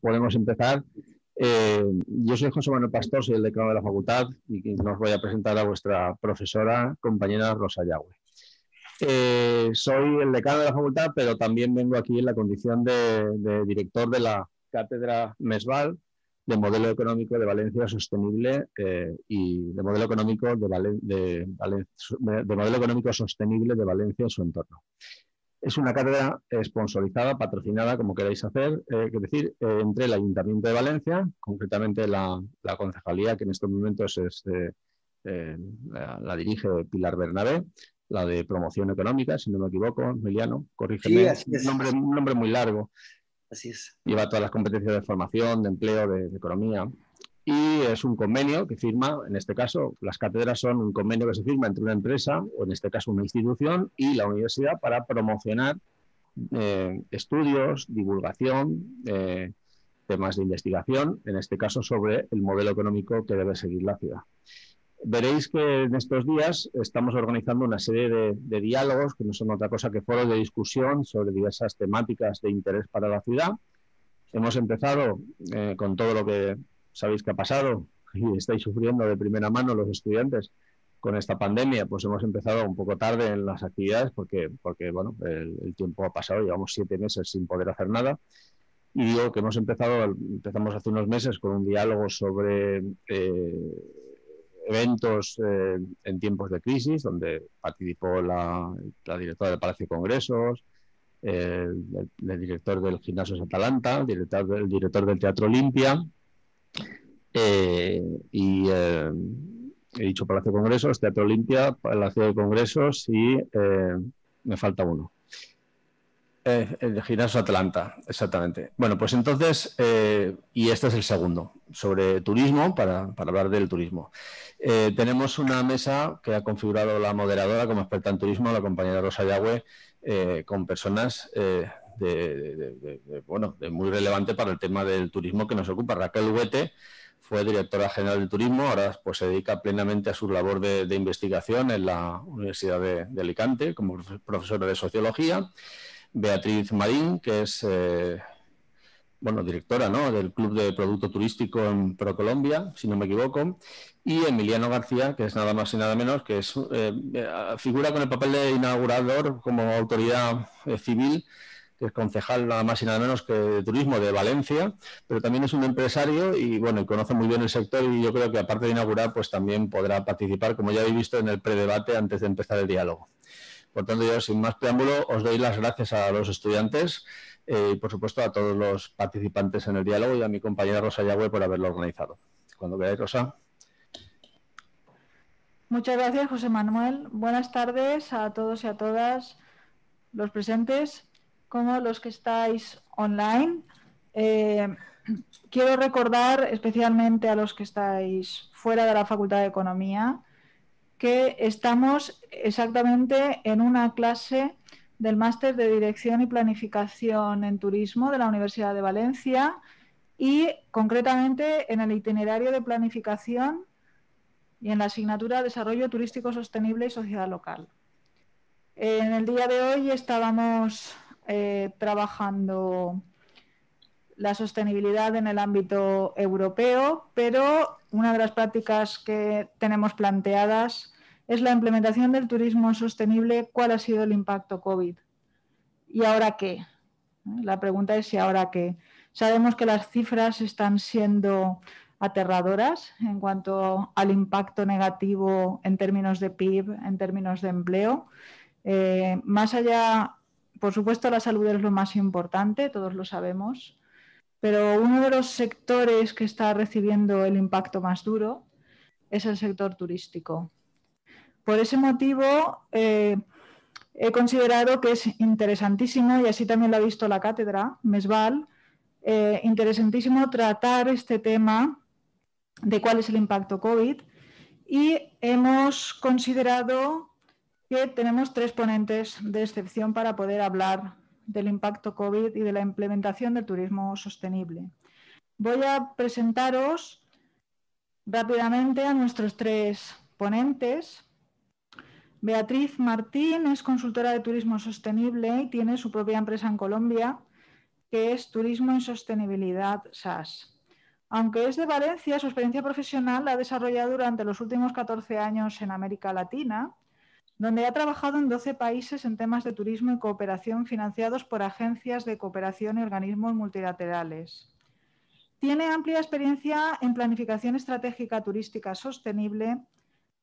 Podemos empezar. Yo soy José Manuel Pastor, soy el decano de la facultad y nos voy a presentar a vuestra profesora, compañera Rosa Yagüe. Soy el decano de la facultad, pero también vengo aquí en la condición de director de la cátedra MESVAL de Modelo Económico de Valencia Sostenible y de Modelo Económico de Modelo Económico Sostenible de Valencia y su entorno. Es una cátedra sponsorizada, patrocinada, como queráis hacer, entre el Ayuntamiento de Valencia, concretamente la concejalía, que en estos momentos la dirige Pilar Bernabé, la de Promoción Económica, si no me equivoco, Emiliano, corrígeme, sí, así es. Un nombre muy largo. Así es. Lleva todas las competencias de formación, de empleo, de economía. Y es un convenio que firma, en este caso, las cátedras son un convenio que se firma entre una empresa, o en este caso una institución, y la universidad para promocionar estudios, divulgación, temas de investigación, en este caso sobre el modelo económico que debe seguir la ciudad. Veréis que en estos días estamos organizando una serie de diálogos, que no son otra cosa que foros de discusión sobre diversas temáticas de interés para la ciudad. Hemos empezado con todo lo que sabéis que ha pasado y estáis sufriendo de primera mano los estudiantes con esta pandemia. Pues hemos empezado un poco tarde en las actividades porque bueno, el tiempo ha pasado, llevamos 7 meses sin poder hacer nada. Y digo que empezamos hace unos meses con un diálogo sobre eventos en tiempos de crisis, donde participó la directora del Palacio de Congresos, el director del Gimnasio Atalanta, el director del Teatro Olimpia, he dicho Palacio de Congresos, Teatro Olimpia, Palacio de Congresos y me falta uno. El Gimnasio Atalanta, exactamente. Bueno, pues entonces, y este es el segundo, sobre turismo, para hablar del turismo. Tenemos una mesa que ha configurado la moderadora como experta en turismo, la compañera Rosa Yagüe, con personas de muy relevante para el tema del turismo que nos ocupa. Raquel Huete fue directora general del turismo, ahora pues se dedica plenamente a su labor de investigación en la Universidad de Alicante como profesora de sociología. Beatriz Marín, que es directora, ¿no?, del Club de Producto Turístico en ProColombia, si no me equivoco, y Emiliano García, que es nada más y nada menos, que es figura con el papel de inaugurador como autoridad civil, que es concejal nada más y nada menos que de turismo de Valencia, pero también es un empresario y bueno, conoce muy bien el sector, y yo creo que aparte de inaugurar, pues también podrá participar, como ya habéis visto, en el predebate antes de empezar el diálogo. Por tanto, yo sin más preámbulo os doy las gracias a los estudiantes y por supuesto a todos los participantes en el diálogo y a mi compañera Rosa Yagüe por haberlo organizado. Cuando queráis, Rosa. Muchas gracias, José Manuel. Buenas tardes a todos y a todas los presentes como los que estáis online. Quiero recordar especialmente a los que estáis fuera de la Facultad de Economía que estamos exactamente en una clase del Máster de Dirección y Planificación en Turismo de la Universidad de Valencia y concretamente en el itinerario de planificación y en la asignatura Desarrollo Turístico Sostenible y Sociedad Local. En el día de hoy estábamos trabajando la sostenibilidad en el ámbito europeo, pero una de las prácticas que tenemos planteadas es la implementación del turismo sostenible. ¿Cuál ha sido el impacto COVID? ¿Y ahora qué? La pregunta es ¿y ahora qué? Sabemos que las cifras están siendo aterradoras en cuanto al impacto negativo en términos de PIB, en términos de empleo. Más allá, por supuesto, la salud es lo más importante, todos lo sabemos, pero uno de los sectores que está recibiendo el impacto más duro es el sector turístico. Por ese motivo, he considerado que es interesantísimo, y así también lo ha visto la cátedra MESVAL, interesantísimo tratar este tema de cuál es el impacto COVID, y hemos considerado que tenemos 3 ponentes de excepción para poder hablar del impacto COVID y de la implementación del turismo sostenible. Voy a presentaros rápidamente a nuestros 3 ponentes. Beatriz Martín es consultora de turismo sostenible y tiene su propia empresa en Colombia. que es Turismo y Sostenibilidad SAS. Aunque es de Valencia, su experiencia profesional la ha desarrollado durante los últimos 14 años en América Latina, donde ha trabajado en 12 países en temas de turismo y cooperación financiados por agencias de cooperación y organismos multilaterales. Tiene amplia experiencia en planificación estratégica turística sostenible,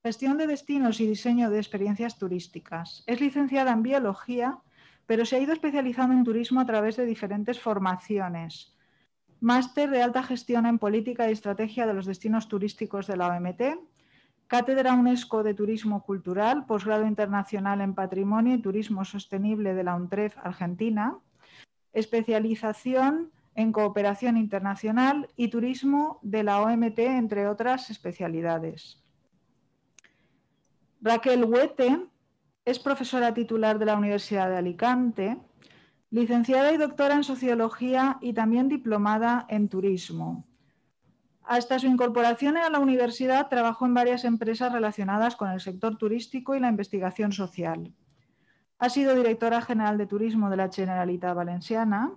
gestión de destinos y diseño de experiencias turísticas. Es licenciada en biología, pero se ha ido especializando en turismo a través de diferentes formaciones. Máster de alta gestión en política y estrategia de los destinos turísticos de la OMT, Cátedra UNESCO de Turismo Cultural, posgrado internacional en Patrimonio y Turismo Sostenible de la UNTREF Argentina, especialización en Cooperación Internacional y Turismo de la OMT, entre otras especialidades. Raquel Huete es profesora titular de la Universidad de Alicante, licenciada y doctora en Sociología y también diplomada en Turismo. Hasta su incorporación a la universidad trabajó en varias empresas relacionadas con el sector turístico y la investigación social. Ha sido directora general de Turismo de la Generalitat Valenciana.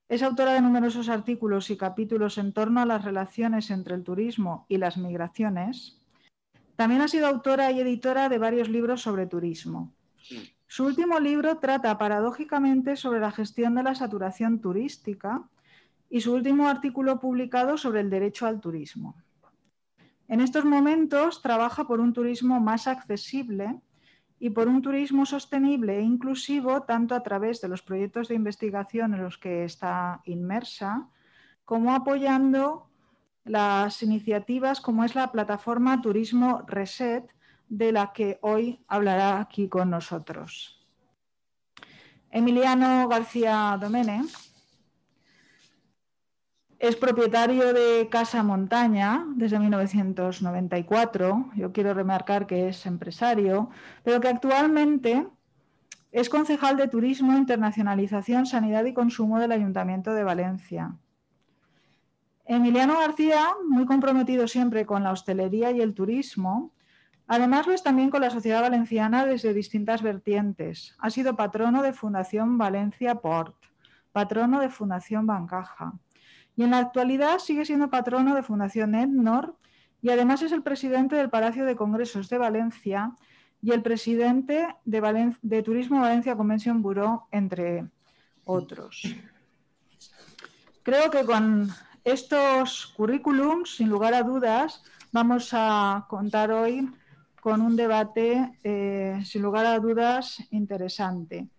Es autora de numerosos artículos y capítulos en torno a las relaciones entre el turismo y las migraciones. También ha sido autora y editora de varios libros sobre turismo. Su último libro trata paradójicamente sobre la gestión de la saturación turística y su último artículo publicado sobre el derecho al turismo. En estos momentos trabaja por un turismo más accesible y por un turismo sostenible e inclusivo, tanto a través de los proyectos de investigación en los que está inmersa, como apoyando las iniciativas como es la plataforma Turismo Reset, de la que hoy hablará aquí con nosotros. Emiliano García Domene es propietario de Casa Montaña desde 1994. Yo quiero remarcar que es empresario, pero que actualmente es concejal de Turismo, Internacionalización, Sanidad y Consumo del Ayuntamiento de Valencia. Emiliano García, muy comprometido siempre con la hostelería y el turismo, además lo es también con la sociedad valenciana desde distintas vertientes. Ha sido patrono de Fundación Valencia Port, patrono de Fundación Bancaja, y en la actualidad sigue siendo patrono de Fundación Ednor y además es el presidente del Palacio de Congresos de Valencia y el presidente de Turismo Valencia Convention Bureau, entre otros. Creo que con estos currículums, sin lugar a dudas, vamos a contar hoy con un debate, sin lugar a dudas, interesante.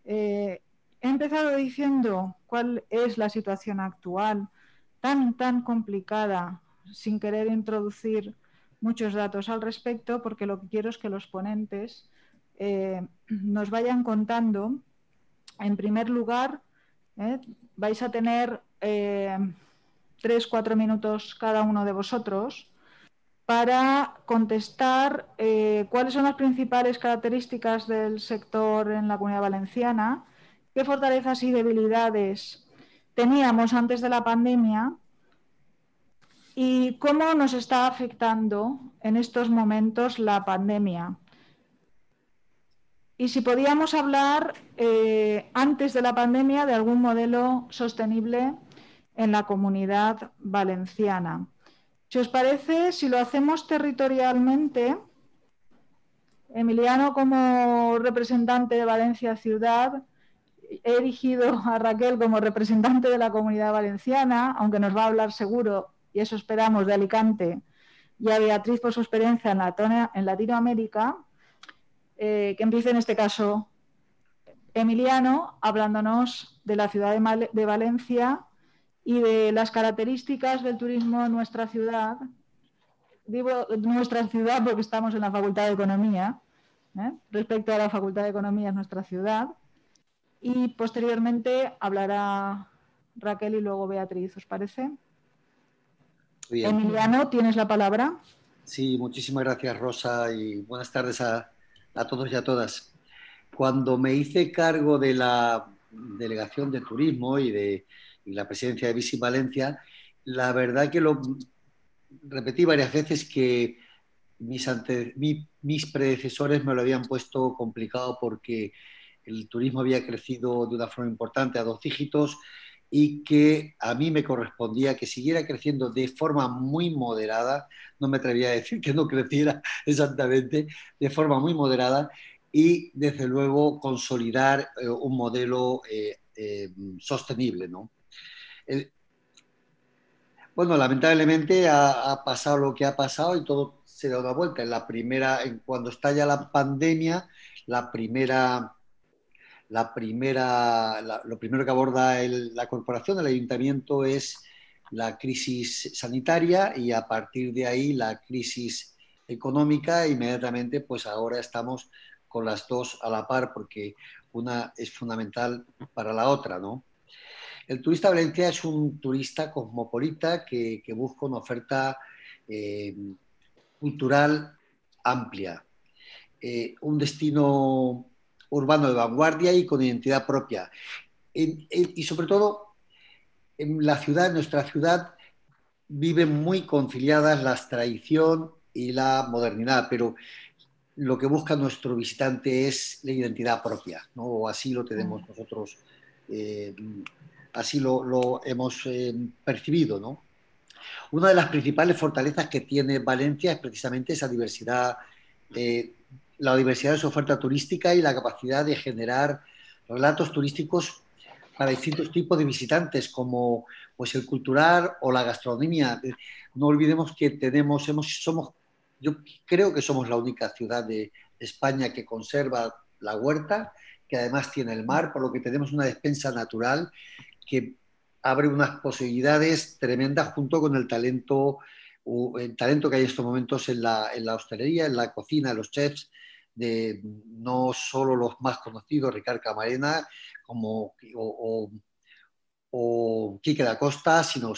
He empezado diciendo cuál es la situación actual, tan complicada, sin querer introducir muchos datos al respecto, porque lo que quiero es que los ponentes nos vayan contando. En primer lugar, vais a tener 3-4 minutos cada uno de vosotros para contestar cuáles son las principales características del sector en la Comunidad Valenciana, qué fortalezas y debilidades teníamos antes de la pandemia y cómo nos está afectando en estos momentos la pandemia. Y si podíamos hablar antes de la pandemia de algún modelo sostenible en la Comunidad Valenciana. Si os parece, si lo hacemos territorialmente, Emiliano como representante de Valencia Ciudad, he elegido a Raquel como representante de la Comunidad Valenciana, aunque nos va a hablar seguro, y eso esperamos, de Alicante, y a Beatriz por su experiencia en Latinoamérica. Que empiece en este caso Emiliano hablándonos de la ciudad de Valencia y de las características del turismo en nuestra ciudad. Digo nuestra ciudad porque estamos en la Facultad de Economía, respecto a la Facultad de Economía en nuestra ciudad. Y posteriormente hablará Raquel y luego Beatriz, ¿os parece? Bien. Emiliano, ¿tienes la palabra? Sí, muchísimas gracias, Rosa, y buenas tardes a todos y a todas. Cuando me hice cargo de la Delegación de Turismo y la presidencia de Visit Valencia, la verdad que lo repetí varias veces que mis predecesores me lo habían puesto complicado porque el turismo había crecido de una forma importante a 2 dígitos y que a mí me correspondía que siguiera creciendo de forma muy moderada, no me atrevería a decir que no creciera exactamente, de forma muy moderada, y desde luego consolidar un modelo sostenible, ¿no? El, bueno, lamentablemente ha pasado lo que ha pasado y todo se da una vuelta. Cuando estalla la pandemia, la primera lo primero que aborda la corporación, el ayuntamiento, es la crisis sanitaria, y a partir de ahí la crisis económica. Inmediatamente, pues ahora estamos con las dos a la par, porque una es fundamental para la otra, ¿no? El turista de Valencia es un turista cosmopolita que busca una oferta eh, cultural amplia, un destino urbano de vanguardia y con identidad propia. Y sobre todo, en la ciudad, nuestra ciudad, viven muy conciliadas la tradición y la modernidad, pero lo que busca nuestro visitante es la identidad propia, ¿no? O así lo tenemos nosotros, eh, así lo hemos percibido, ¿no? Una de las principales fortalezas que tiene Valencia es precisamente esa diversidad, eh, la diversidad de su oferta turística y la capacidad de generar relatos turísticos para distintos tipos de visitantes, como pues el cultural o la gastronomía. No olvidemos que yo creo que somos la única ciudad de España que conserva la huerta, que además tiene el mar, por lo que tenemos una despensa natural que abre unas posibilidades tremendas, junto con el talento que hay en estos momentos en la hostelería, en la cocina, en los chefs, de no solo los más conocidos, Ricard Camarena o Quique da Costa, sino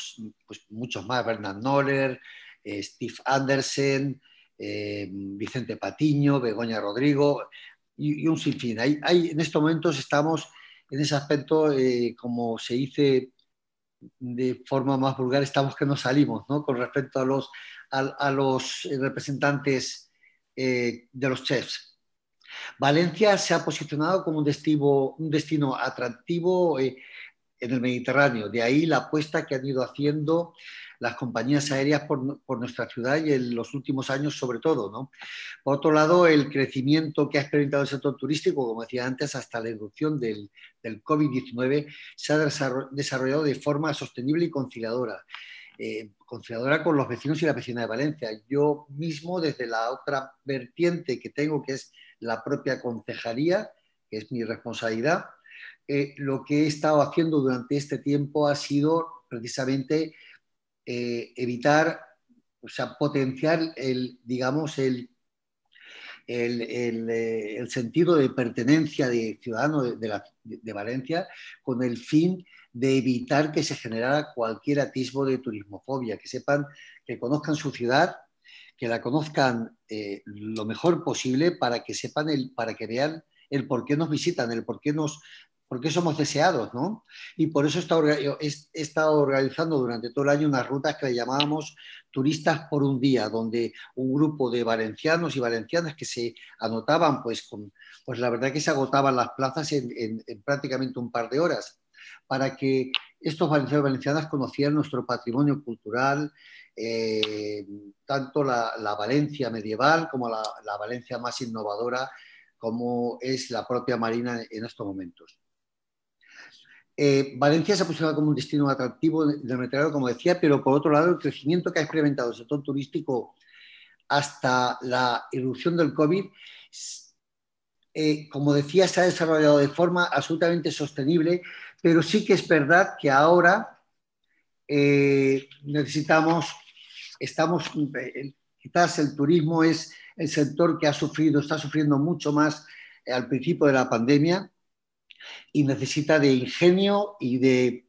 pues muchos más, Bernard Noller, Steve Andersen, Vicente Patiño, Begoña Rodrigo y un sinfín. En estos momentos estamos en ese aspecto, como se dice de forma más vulgar, estamos que nos salimos, ¿no? Con respecto a los representantes de los chefs. Valencia se ha posicionado como un destino atractivo en el Mediterráneo. De ahí la apuesta que han ido haciendo las compañías aéreas por nuestra ciudad, y en los últimos años sobre todo, ¿no? Por otro lado, el crecimiento que ha experimentado el sector turístico, como decía antes, hasta la irrupción del COVID-19, se ha desarrollado de forma sostenible y conciliadora. Conciliadora con los vecinos y la vecina de Valencia. Yo mismo, desde la otra vertiente que tengo, que es la propia concejalía, que es mi responsabilidad, lo que he estado haciendo durante este tiempo ha sido precisamente evitar, o sea, potenciar digamos, el sentido de pertenencia de ciudadano de Valencia, con el fin de evitar que se generara cualquier atisbo de turismofobia, que sepan, que conozcan su ciudad, que la conozcan lo mejor posible, para que sepan, para que vean el por qué nos visitan, por qué somos deseados, ¿no? Y por eso he estado organizando durante todo el año unas rutas que le llamábamos turistas por un día, donde un grupo de valencianos y valencianas que se anotaban, pues la verdad que se agotaban las plazas en prácticamente un par de horas, para que estos valencianos y valencianas conocieran nuestro patrimonio cultural, tanto la Valencia medieval como la Valencia más innovadora, como es la propia Marina en estos momentos. Valencia se ha posicionado como un destino atractivo del Mediterráneo, como decía, pero por otro lado, el crecimiento que ha experimentado el sector turístico hasta la irrupción del COVID, como decía, se ha desarrollado de forma absolutamente sostenible, pero sí que es verdad que ahora quizás el turismo es el sector que está sufriendo mucho más al principio de la pandemia, y necesita de ingenio y en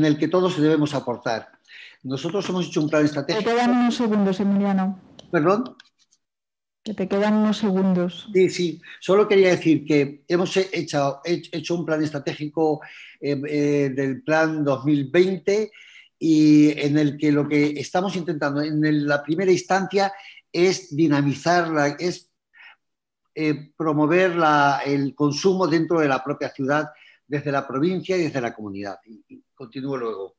el que todos debemos aportar. Nosotros hemos hecho un plan estratégico. Te quedan unos segundos, Emiliano. ¿Perdón? Que te quedan unos segundos. Sí. Solo quería decir que hemos hecho un plan estratégico del plan 2020, y en el que lo que estamos intentando en la primera instancia es dinamizar, promover el consumo dentro de la propia ciudad, desde la provincia y desde la comunidad. Y continúo luego.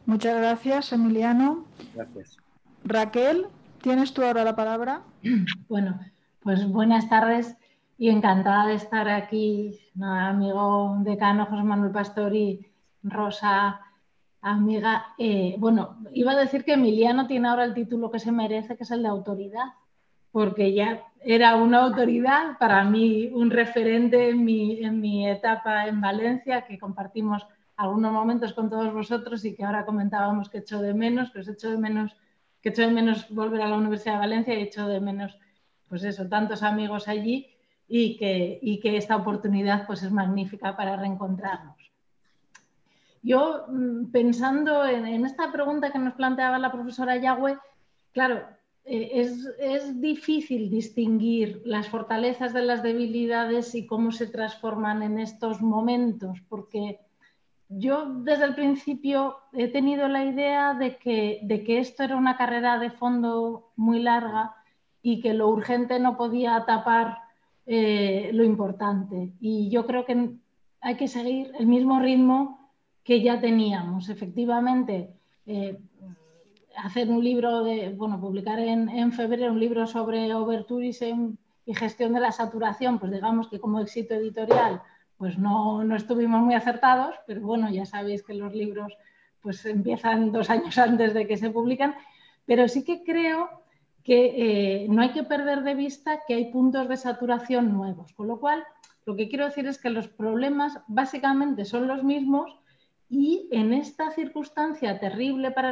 Muchas gracias, Emiliano. Gracias. Raquel, tienes tú ahora la palabra. Bueno, pues buenas tardes y encantada de estar aquí, amigo decano José Manuel Pastor y Rosa, amiga. Bueno, iba a decir que Emiliano tiene ahora el título que se merece, que es el de autoridad, porque ya era una autoridad, para mí un referente en mi etapa en Valencia, que compartimos algunos momentos con todos vosotros y que ahora comentábamos que echo de menos, que os echo de menos, que echo de menos volver a la Universidad de Valencia y echo de menos, pues eso, tantos amigos allí y que esta oportunidad pues es magnífica para reencontrarnos. Yo, pensando en esta pregunta que nos planteaba la profesora Yagüe, claro, es difícil distinguir las fortalezas de las debilidades y cómo se transforman en estos momentos, porque yo desde el principio he tenido la idea de que esto era una carrera de fondo muy larga y que lo urgente no podía tapar lo importante. Y yo creo que hay que seguir el mismo ritmo que ya teníamos. Efectivamente, hacer un libro, publicar en febrero un libro sobre overtourism y gestión de la saturación, pues digamos que como éxito editorial, pues no estuvimos muy acertados, pero bueno, ya sabéis que los libros pues empiezan 2 años antes de que se publican, pero sí que creo que no hay que perder de vista que hay puntos de saturación nuevos, con lo cual lo que quiero decir es que los problemas básicamente son los mismos. Y en esta circunstancia terrible para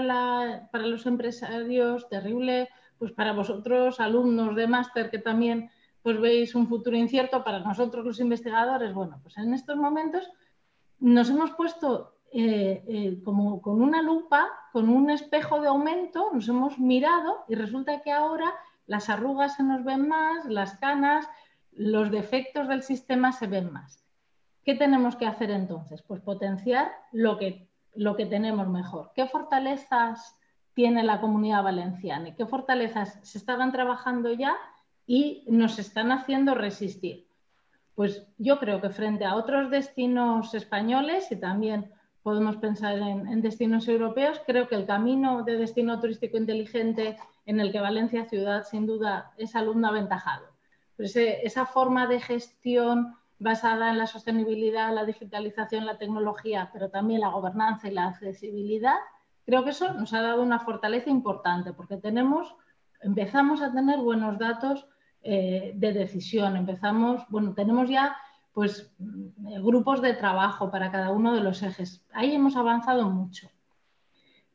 los empresarios, terrible pues para vosotros, alumnos de máster, que también pues veis un futuro incierto, para nosotros los investigadores, bueno, pues en estos momentos nos hemos puesto como con una lupa, con un espejo de aumento, nos hemos mirado y resulta que ahora las arrugas se nos ven más, las canas, los defectos del sistema se ven más. ¿Qué tenemos que hacer entonces? Pues potenciar lo que tenemos mejor. ¿Qué fortalezas tiene la Comunidad Valenciana y qué fortalezas se estaban trabajando ya y nos están haciendo resistir? Pues yo creo que frente a otros destinos españoles, y también podemos pensar en destinos europeos, creo que el camino de destino turístico inteligente en el que Valencia ciudad sin duda es alumno aventajado. Pues esa forma de gestión basada en la sostenibilidad, la digitalización, la tecnología, pero también la gobernanza y la accesibilidad, creo que eso nos ha dado una fortaleza importante porque empezamos a tener buenos datos de decisión, tenemos ya pues grupos de trabajo para cada uno de los ejes. Ahí hemos avanzado mucho.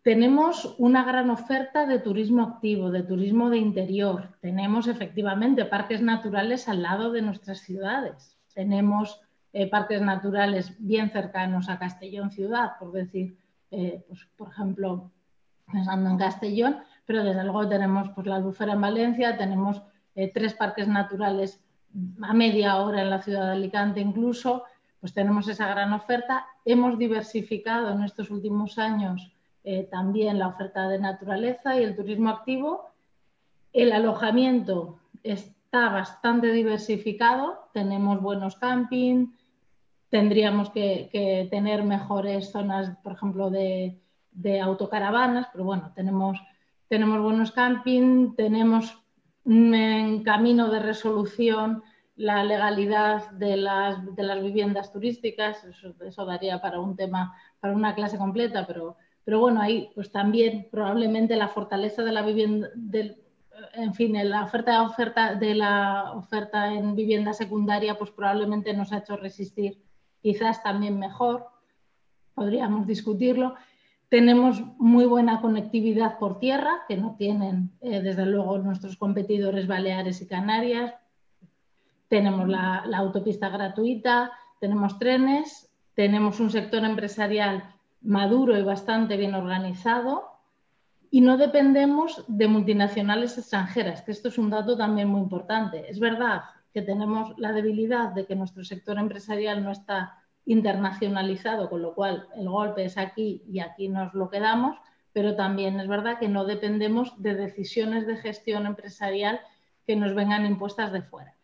Tenemos una gran oferta de turismo activo, de turismo de interior. Tenemos efectivamente parques naturales al lado de nuestras ciudades. Tenemos parques naturales bien cercanos a Castellón ciudad, por decir, pues, por ejemplo, pensando en Castellón, pero desde luego tenemos pues, la Albufera en Valencia, tenemos 3 parques naturales a media hora en la ciudad de Alicante incluso, pues tenemos esa gran oferta. Hemos diversificado en estos últimos años también la oferta de naturaleza y el turismo activo. El alojamiento está bastante diversificado, tenemos buenos camping, tendríamos que tener mejores zonas, por ejemplo, de autocaravanas, pero bueno, tenemos buenos camping, tenemos en camino de resolución la legalidad de las viviendas turísticas, eso daría para un tema, para una clase completa, pero bueno, ahí pues también probablemente la fortaleza de la vivienda, la oferta en vivienda secundaria pues probablemente nos ha hecho resistir quizás también mejor, podríamos discutirlo. Tenemos muy buena conectividad por tierra, que no tienen desde luego nuestros competidores Baleares y Canarias. Tenemos la autopista gratuita, tenemos trenes, tenemos un sector empresarial maduro y bastante bien organizado y no dependemos de multinacionales extranjeras, que esto es un dato también muy importante. Es verdad que tenemos la debilidad de que nuestro sector empresarial no está internacionalizado, con lo cual el golpe es aquí y aquí nos lo quedamos, pero también es verdad que no dependemos de decisiones de gestión empresarial que nos vengan impuestas de fuera.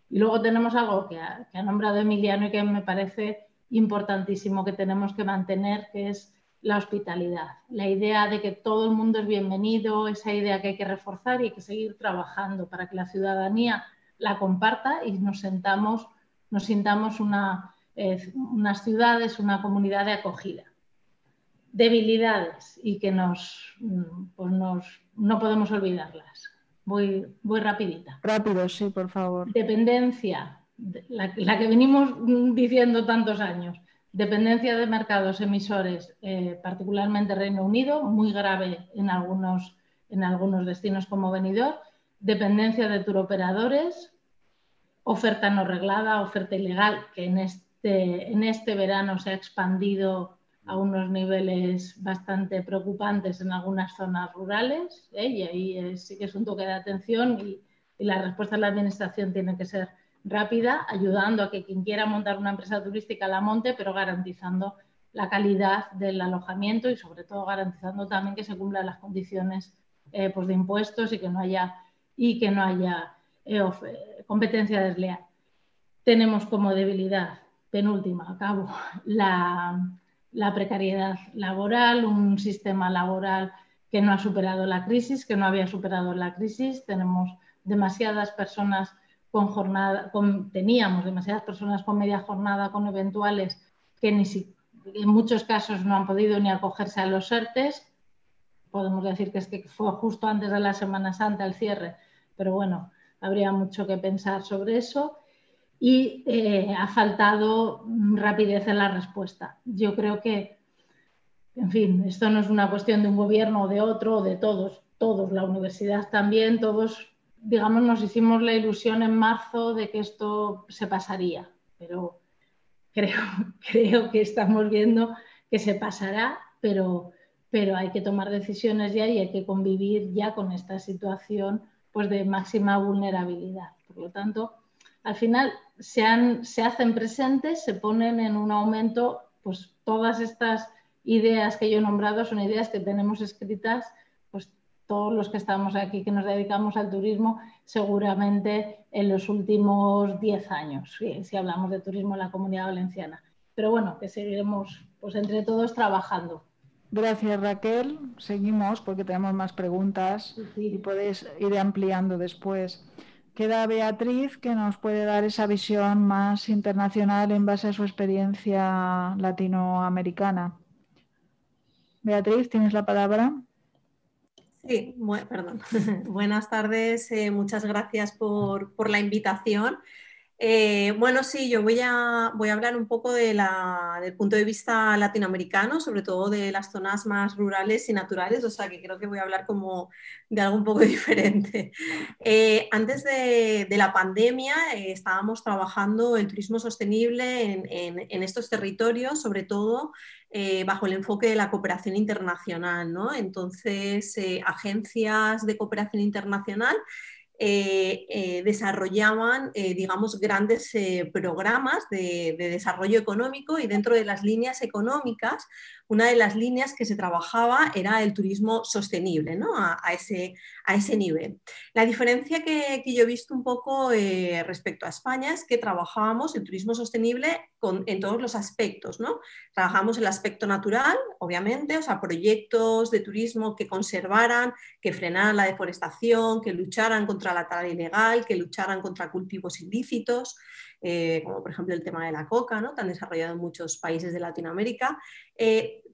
Y luego tenemos algo que ha nombrado Emiliano y que me parece importantísimo que tenemos que mantener, que es la hospitalidad. La idea de que todo el mundo es bienvenido, esa idea que hay que reforzar y hay que seguir trabajando para que la ciudadanía la comparta y nos sintamos unas ciudades, una comunidad de acogida. Debilidades y que no podemos olvidarlas. Voy rapidita. Rápido, sí, por favor. Dependencia, la que venimos diciendo tantos años. Dependencia de mercados emisores, particularmente Reino Unido, muy grave en algunos destinos como Benidorm. Dependencia de turoperadores, oferta no reglada, oferta ilegal, que en este verano se ha expandido a unos niveles bastante preocupantes en algunas zonas rurales, y ahí sí que es un toque de atención y la respuesta de la administración tiene que ser rápida, ayudando a que quien quiera montar una empresa turística la monte, pero garantizando la calidad del alojamiento y sobre todo garantizando también que se cumplan las condiciones pues de impuestos y que no haya competencia desleal. Tenemos como debilidad, penúltima, acabo, la precariedad laboral, un sistema laboral que no ha superado la crisis, que no había superado la crisis. Tenemos demasiadas personas teníamos demasiadas personas con media jornada, con eventuales, que en muchos casos no han podido ni acogerse a los ERTEs. Podemos decir que fue justo antes de la Semana Santa el cierre, pero bueno, habría mucho que pensar sobre eso. Y ha faltado rapidez en la respuesta. Yo creo que, en fin, esto no es una cuestión de un gobierno o de otro, o de todos, la universidad también, todos, digamos, nos hicimos la ilusión en marzo de que esto se pasaría, pero creo que estamos viendo que se pasará, pero hay que tomar decisiones ya y hay que convivir ya con esta situación pues, de máxima vulnerabilidad. Por lo tanto, al final se hacen presentes, se ponen en un aumento, pues todas estas ideas que yo he nombrado son ideas que tenemos escritas, pues todos los que estamos aquí, que nos dedicamos al turismo, seguramente en los últimos 10 años, si hablamos de turismo en la Comunidad Valenciana. Pero bueno, que seguiremos pues entre todos trabajando. Gracias, Raquel. Seguimos porque tenemos más preguntas y podéis ir ampliando después. Queda Beatriz, que nos puede dar esa visión más internacional en base a su experiencia latinoamericana. Beatriz, ¿tienes la palabra? Sí, perdón. Buenas tardes, muchas gracias por la invitación. Bueno, sí, yo voy a hablar un poco del punto de vista latinoamericano, sobre todo de las zonas más rurales y naturales, o sea que creo que voy a hablar como de algo un poco diferente. Antes de la pandemia estábamos trabajando el turismo sostenible en estos territorios, sobre todo bajo el enfoque de la cooperación internacional, ¿no? Entonces, agencias de cooperación internacional desarrollaban, digamos, grandes programas de desarrollo económico, y dentro de las líneas económicas, una de las líneas que se trabajaba era el turismo sostenible, ¿no? a ese nivel. La diferencia que yo he visto un poco respecto a España es que trabajábamos el turismo sostenible en todos los aspectos, ¿no? Trabajamos el aspecto natural, obviamente, o sea, proyectos de turismo que conservaran, que frenaran la deforestación, que lucharan contra la tala ilegal, que lucharan contra cultivos ilícitos, como por ejemplo el tema de la coca, ¿no? Tan desarrollado en muchos países de Latinoamérica.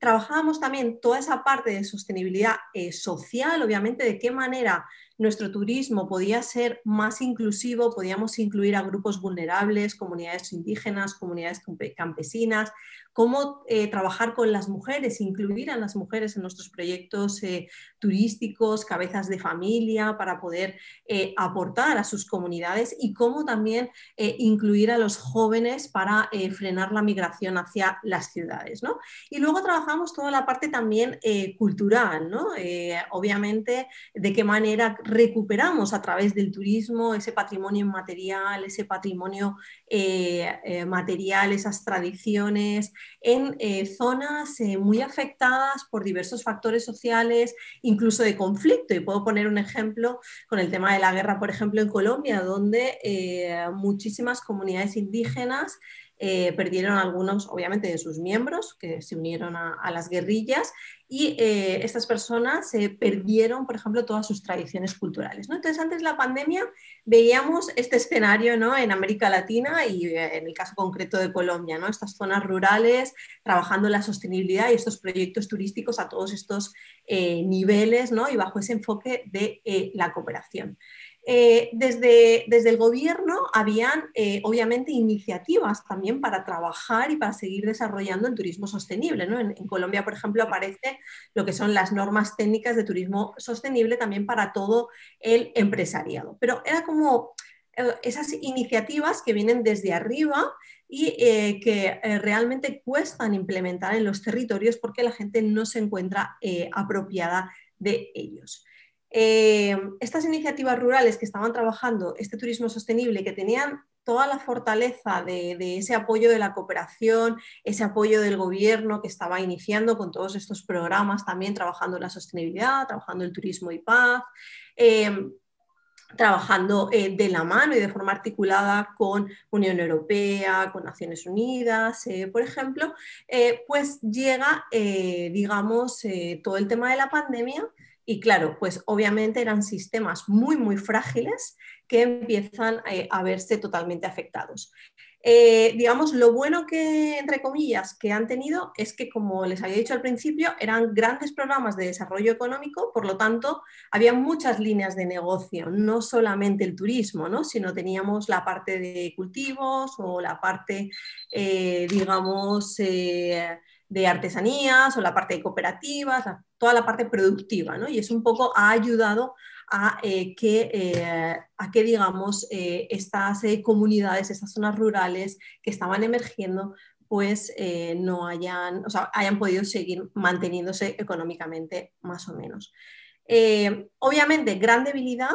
Trabajábamos también toda esa parte de sostenibilidad social, obviamente, de qué manera nuestro turismo podía ser más inclusivo, podíamos incluir a grupos vulnerables, comunidades indígenas, comunidades campesinas, cómo trabajar con las mujeres, incluir a las mujeres en nuestros proyectos turísticos, cabezas de familia, para poder aportar a sus comunidades, y cómo también incluir a los jóvenes para frenar la migración hacia las ciudades, ¿no? Y luego trabajamos toda la parte también cultural, ¿no? Obviamente, de qué manera recuperamos a través del turismo ese patrimonio inmaterial, ese patrimonio material, esas tradiciones, en zonas muy afectadas por diversos factores sociales, incluso de conflicto. Y puedo poner un ejemplo con el tema de la guerra, por ejemplo, en Colombia, donde muchísimas comunidades indígenas perdieron algunos, obviamente, de sus miembros que se unieron a las guerrillas y estas personas perdieron, por ejemplo, todas sus tradiciones culturales, ¿no? Entonces, antes de la pandemia veíamos este escenario, ¿no?, en América Latina y en el caso concreto de Colombia, ¿no?, estas zonas rurales trabajando la sostenibilidad y estos proyectos turísticos a todos estos niveles, ¿no?, y bajo ese enfoque de la cooperación. Desde el gobierno habían obviamente iniciativas también para trabajar y para seguir desarrollando el turismo sostenible, ¿no? En Colombia, por ejemplo, aparece lo que son las normas técnicas de turismo sostenible también para todo el empresariado. Pero era como esas iniciativas que vienen desde arriba y que realmente cuestan implementar en los territorios porque la gente no se encuentra apropiada de ellos. Estas iniciativas rurales que estaban trabajando este turismo sostenible, que tenían toda la fortaleza de ese apoyo de la cooperación, ese apoyo del gobierno que estaba iniciando con todos estos programas, también trabajando la sostenibilidad, trabajando el turismo y paz, trabajando de la mano y de forma articulada con Unión Europea, con Naciones Unidas, por ejemplo, pues llega, digamos, todo el tema de la pandemia. Y claro, pues obviamente eran sistemas muy, muy frágiles que empiezan a verse totalmente afectados. Digamos, lo bueno que, entre comillas, que han tenido es que, como les había dicho al principio, eran grandes programas de desarrollo económico, por lo tanto, había muchas líneas de negocio, no solamente el turismo, ¿no?, sino teníamos la parte de cultivos o la parte, digamos, de artesanías o la parte de cooperativas, toda la parte productiva, ¿no? Y eso un poco ha ayudado a que digamos, estas comunidades, estas zonas rurales que estaban emergiendo, pues no hayan, o sea, hayan podido seguir manteniéndose económicamente más o menos. Obviamente, gran debilidad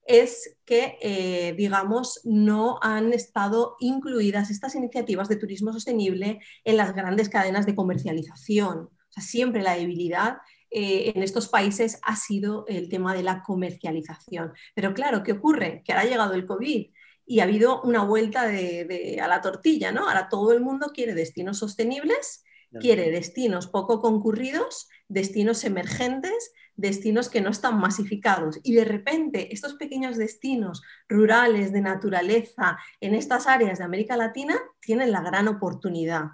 es que, digamos, no han estado incluidas estas iniciativas de turismo sostenible en las grandes cadenas de comercialización. O sea, siempre la debilidad en estos países ha sido el tema de la comercialización. Pero claro, ¿qué ocurre? Que ahora ha llegado el COVID y ha habido una vuelta a la tortilla, ¿no? Ahora todo el mundo quiere destinos sostenibles, quiere destinos poco concurridos, destinos emergentes, destinos que no están masificados. Y de repente estos pequeños destinos rurales de naturaleza en estas áreas de América Latina tienen la gran oportunidad.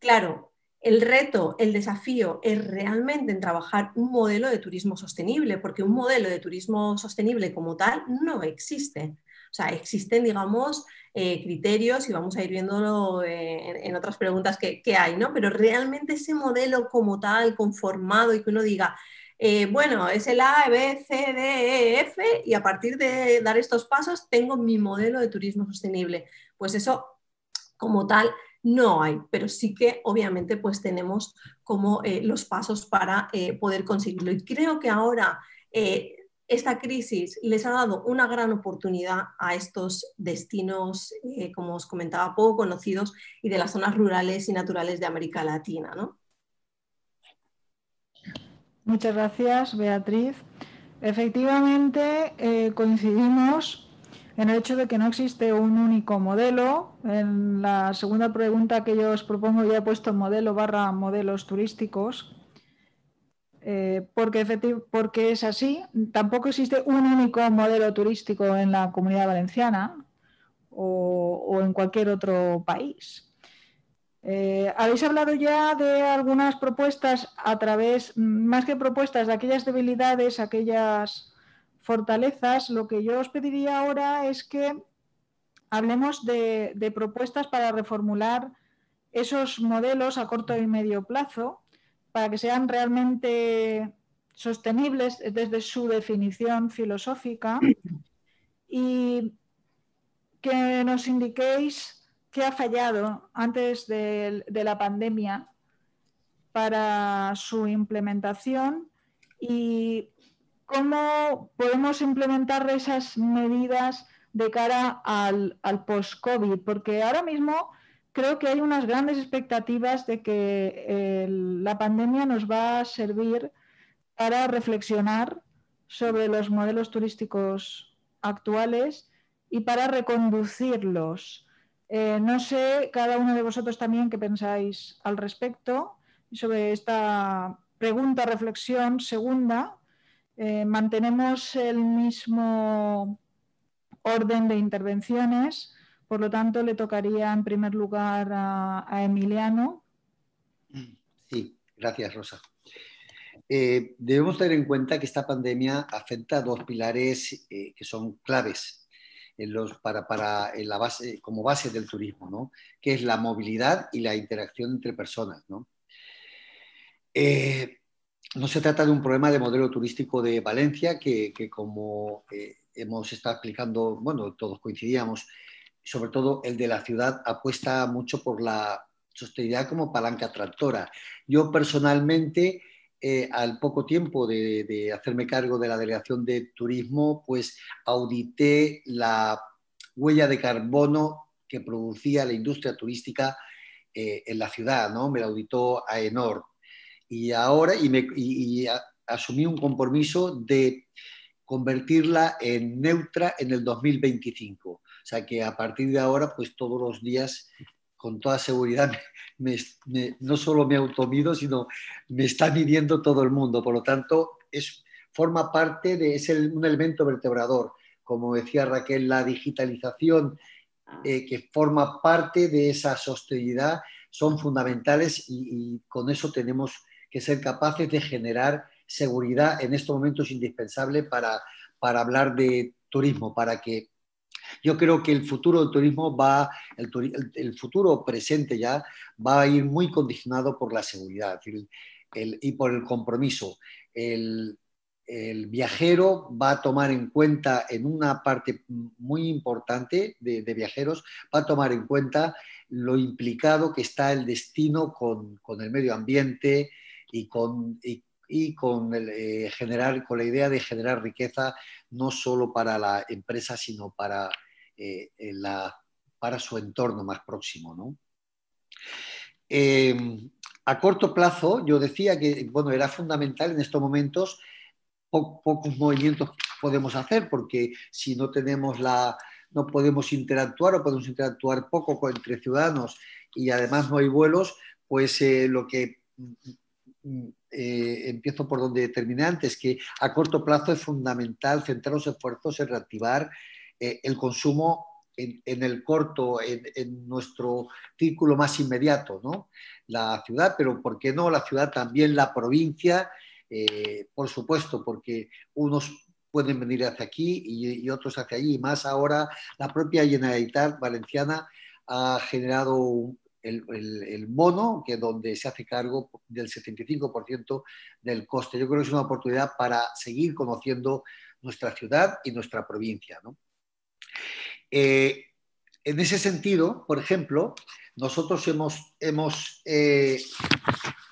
Claro, el reto, el desafío es realmente en trabajar un modelo de turismo sostenible, porque un modelo de turismo sostenible como tal no existe. O sea, existen, digamos, criterios y vamos a ir viéndolo en otras preguntas que hay, ¿no? Pero realmente ese modelo como tal, conformado y que uno diga, bueno, es el A, B, C, D, E, F y a partir de dar estos pasos tengo mi modelo de turismo sostenible. Pues eso como tal no hay, pero sí que obviamente pues tenemos como los pasos para poder conseguirlo. Y creo que ahora esta crisis les ha dado una gran oportunidad a estos destinos, como os comentaba, poco conocidos y de las zonas rurales y naturales de América Latina, ¿no? Muchas gracias, Beatriz. Efectivamente, coincidimos en el hecho de que no existe un único modelo. En la segunda pregunta que yo os propongo ya he puesto modelo / modelos turísticos, porque es así. Tampoco existe un único modelo turístico en la Comunidad Valenciana o en cualquier otro país. Habéis hablado ya de algunas propuestas más que propuestas, de aquellas debilidades, aquellas fortalezas. Lo que yo os pediría ahora es que hablemos de propuestas para reformular esos modelos a corto y medio plazo para que sean realmente sostenibles desde su definición filosófica y que nos indiquéis qué ha fallado antes de la pandemia para su implementación y cómo podemos implementar esas medidas de cara al post-COVID, porque ahora mismo creo que hay unas grandes expectativas de que la pandemia nos va a servir para reflexionar sobre los modelos turísticos actuales y para reconducirlos. No sé, cada uno de vosotros también, qué pensáis al respecto sobre esta pregunta, reflexión segunda. Mantenemos el mismo orden de intervenciones, por lo tanto le tocaría en primer lugar a Emiliano. Sí, gracias, Rosa. Debemos tener en cuenta que esta pandemia afecta a dos pilares que son claves como base del turismo, ¿no? Que es la movilidad y la interacción entre personas, ¿no? No se trata de un problema de modelo turístico de Valencia que como hemos estado explicando, bueno, todos coincidíamos, sobre todo el de la ciudad apuesta mucho por la sostenibilidad como palanca tractora. Yo personalmente, al poco tiempo de hacerme cargo de la delegación de turismo, pues audité la huella de carbono que producía la industria turística en la ciudad, ¿no? Me la auditó AENOR. Y ahora asumí un compromiso de convertirla en neutra en el 2025. O sea que a partir de ahora, pues todos los días, con toda seguridad, no solo me automido, sino me está midiendo todo el mundo. Por lo tanto, forma parte un elemento vertebrador. Como decía Raquel, la digitalización que forma parte de esa sostenibilidad son fundamentales y con eso tenemos que ser capaces de generar seguridad en estos momentos indispensable para hablar de turismo, para que yo creo que el futuro del turismo el futuro presente ya va a ir muy condicionado por la seguridad y por el compromiso. El viajero va a tomar en cuenta, en una parte muy importante de viajeros, va a tomar en cuenta lo implicado que está el destino con el medio ambiente y con la idea de generar riqueza no solo para la empresa, sino para su entorno más próximo, ¿no? A corto plazo, yo decía que bueno, era fundamental en estos momentos, pocos movimientos podemos hacer, porque si no podemos interactuar o podemos interactuar poco entre ciudadanos y además no hay vuelos, pues empiezo por donde terminé antes, que a corto plazo es fundamental centrar los esfuerzos en reactivar el consumo en el corto, en nuestro círculo más inmediato, ¿no? La ciudad, pero ¿por qué no la ciudad? También la provincia, por supuesto, porque unos pueden venir hacia aquí y otros hacia allí, y más ahora la propia Generalitat Valenciana ha generado el bono, que donde se hace cargo del 75% del coste. Yo creo que es una oportunidad para seguir conociendo nuestra ciudad y nuestra provincia, ¿no? En ese sentido, por ejemplo, nosotros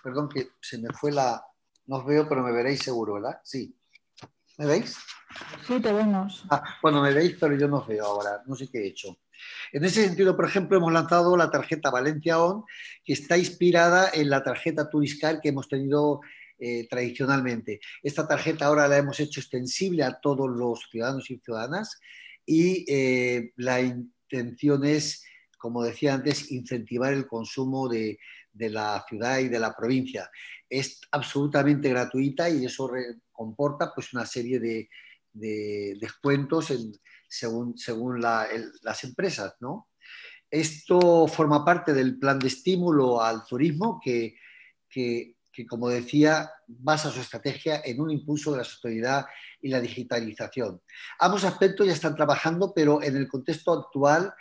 perdón que se me fue no os veo, pero me veréis seguro, ¿verdad? Sí. ¿Me veis? Sí, te vemos. Bueno, me veis, pero yo no os veo ahora, no sé qué he hecho. En ese sentido, por ejemplo, hemos lanzado la tarjeta Valencia On, que está inspirada en la tarjeta Turiscar que hemos tenido tradicionalmente. Esta tarjeta ahora la hemos hecho extensible a todos los ciudadanos y ciudadanas y la intención es, como decía antes, incentivar el consumo de la ciudad y de la provincia. Es absolutamente gratuita y eso comporta pues, una serie de descuentos según las empresas, ¿no? Esto forma parte del plan de estímulo al turismo que, como decía, basa su estrategia en un impulso de la sostenibilidad y la digitalización. Ambos aspectos ya están trabajando, pero en el contexto actual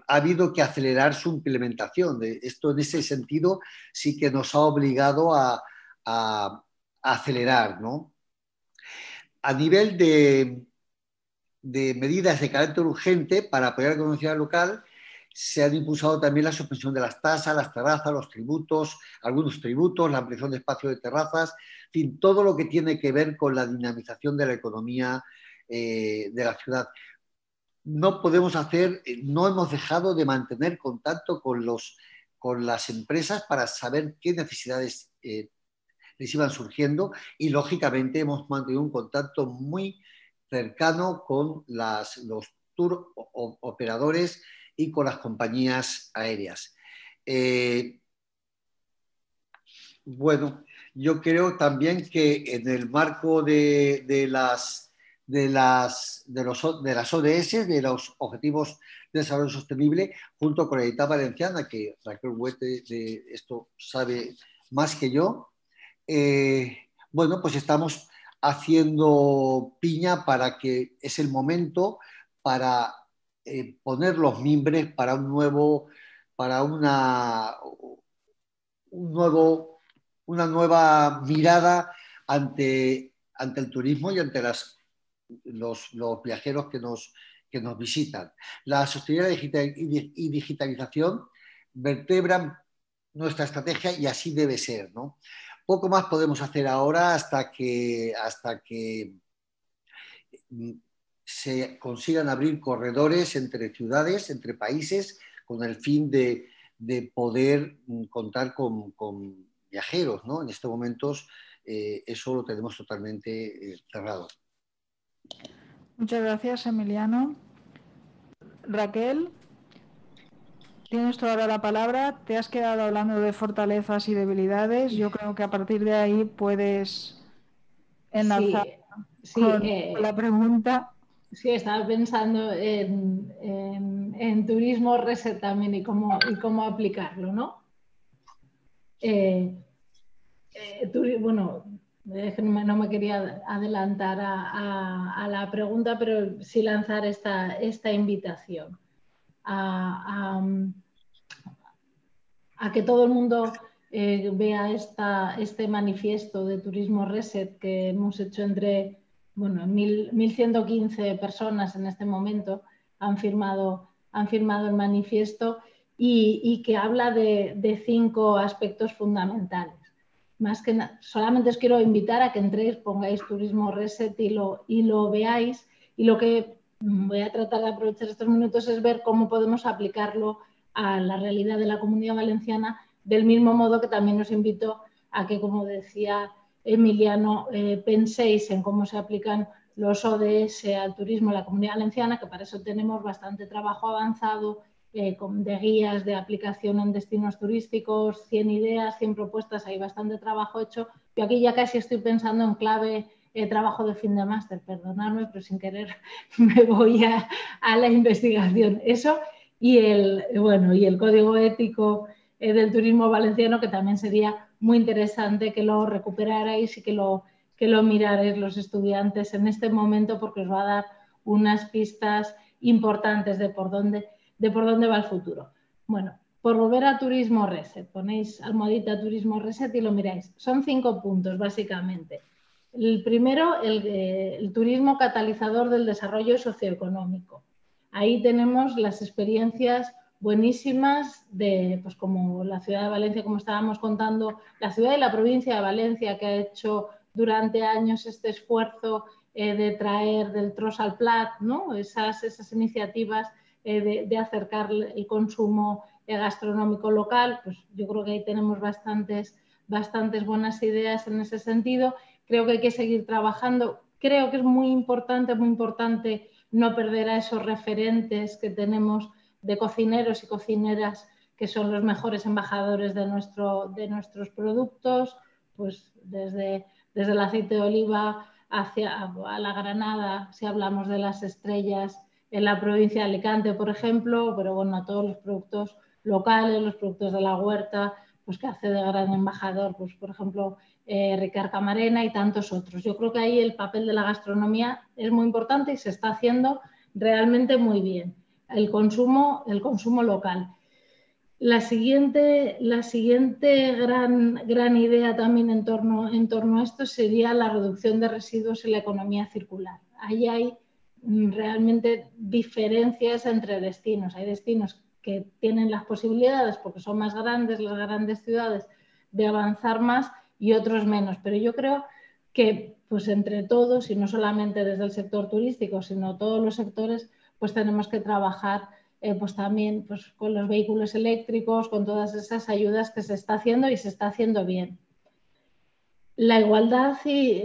ha habido que acelerar su implementación. Esto, en ese sentido, sí que nos ha obligado a acelerar, ¿no? A nivel de medidas de carácter urgente para apoyar la economía local, se han impulsado también la suspensión de las tasas, las terrazas, los tributos, algunos tributos, la ampliación de espacio de terrazas, en fin, todo lo que tiene que ver con la dinamización de la economía de la ciudad. No hemos dejado de mantener contacto con las empresas para saber qué necesidades les iban surgiendo y, lógicamente, hemos mantenido un contacto muy cercano con los tour operadores y con las compañías aéreas. Bueno, yo creo también que en el marco de las ODS, de los Objetivos de Desarrollo Sostenible, junto con la Editorial Valenciana, que Raquel Huete de esto sabe más que yo, bueno, pues estamos haciendo piña para que es el momento para poner los mimbres para una nueva mirada ante el turismo y ante los viajeros que nos visitan. La sostenibilidad y digitalización vertebran nuestra estrategia y así debe ser, ¿no? Poco más podemos hacer ahora hasta que se consigan abrir corredores entre ciudades, entre países, con el fin de poder contar con viajeros, ¿no? En estos momentos eso lo tenemos totalmente cerrado. Muchas gracias, Emiliano. Raquel, tienes toda la palabra. Te has quedado hablando de fortalezas y debilidades. Yo creo que a partir de ahí puedes enlazar con la pregunta. Sí, estaba pensando en turismo reset también y cómo aplicarlo, ¿no? Bueno, no me quería adelantar a la pregunta, pero sí lanzar esta invitación a que todo el mundo vea este manifiesto de Turismo Reset que hemos hecho entre, bueno, 1.115 personas en este momento han firmado el manifiesto y que habla de 5 aspectos fundamentales. Más que nada, solamente os quiero invitar a que entréis, pongáis Turismo Reset y lo veáis, y lo que voy a tratar de aprovechar estos minutos es ver cómo podemos aplicarlo a la realidad de la Comunidad Valenciana, del mismo modo que también os invito a que, como decía Emiliano, penséis en cómo se aplican los ODS al turismo en la Comunidad Valenciana, que para eso tenemos bastante trabajo avanzado, de guías de aplicación en destinos turísticos, 100 ideas, 100 propuestas, hay bastante trabajo hecho. Yo aquí ya casi estoy pensando en clave trabajo de fin de máster, perdonadme, pero sin querer me voy a la investigación. Eso y el código ético del turismo valenciano, que también sería muy interesante que lo recuperarais y que lo mirarais los estudiantes en este momento, porque os va a dar unas pistas importantes de por dónde va el futuro. Bueno, por volver a Turismo Reset, ponéis almohadita Turismo Reset y lo miráis. Son 5 puntos, básicamente. El primero, el turismo catalizador del desarrollo socioeconómico. Ahí tenemos las experiencias buenísimas de, pues como la ciudad de Valencia, como estábamos contando, la ciudad y la provincia de Valencia, que ha hecho durante años este esfuerzo de traer del tros al plat, ¿no? Esas iniciativas de acercar el consumo gastronómico local. Pues yo creo que ahí tenemos bastantes buenas ideas en ese sentido. Creo que hay que seguir trabajando. Creo que es muy importante no perder a esos referentes que tenemos de cocineros y cocineras que son los mejores embajadores de nuestros productos, pues desde el aceite de oliva a la granada, si hablamos de las estrellas en la provincia de Alicante, por ejemplo, pero bueno, a todos los productos locales, los productos de la huerta, pues que hace de gran embajador, pues por ejemplo, Ricard Camarena y tantos otros. Yo creo que ahí el papel de la gastronomía es muy importante y se está haciendo realmente muy bien. El consumo local. La siguiente gran idea también en torno a esto sería la reducción de residuos en la economía circular. Ahí hay realmente diferencias entre destinos. Hay destinos que tienen las posibilidades, porque son más grandes, las grandes ciudades, de avanzar más y otros menos. Pero yo creo que pues entre todos, y no solamente desde el sector turístico, sino todos los sectores, pues tenemos que trabajar pues también pues, con los vehículos eléctricos, con todas esas ayudas que se está haciendo y se está haciendo bien. la igualdad y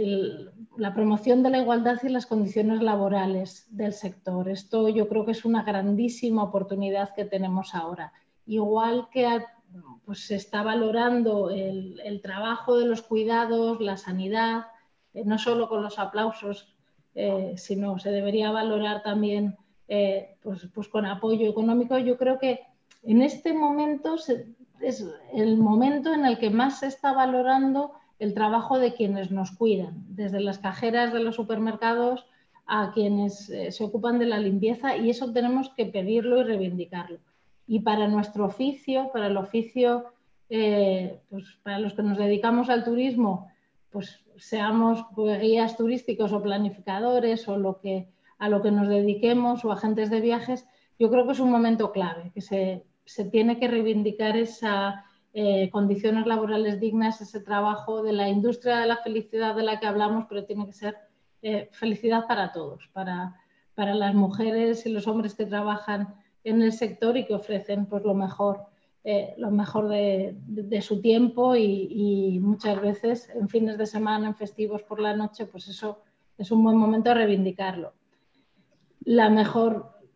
la promoción de la igualdad y las condiciones laborales del sector. Esto yo creo que es una grandísima oportunidad que tenemos ahora. Igual que pues se está valorando el trabajo de los cuidados, la sanidad, no solo con los aplausos, sino se debería valorar también pues con apoyo económico. Yo creo que en este momento es el momento en el que más se está valorando el trabajo de quienes nos cuidan, desde las cajeras de los supermercados a quienes se ocupan de la limpieza, y eso tenemos que pedirlo y reivindicarlo. Y para nuestro oficio, para el oficio, pues para los que nos dedicamos al turismo, pues seamos guías turísticos o planificadores o a lo que nos dediquemos o agentes de viajes, yo creo que es un momento clave, que se tiene que reivindicar esa condiciones laborales dignas, ese trabajo de la industria de la felicidad de la que hablamos, pero tiene que ser felicidad para todos, para las mujeres y los hombres que trabajan en el sector y que ofrecen pues, lo mejor de su tiempo y muchas veces en fines de semana, en festivos por la noche, pues eso es un buen momento de reivindicarlo.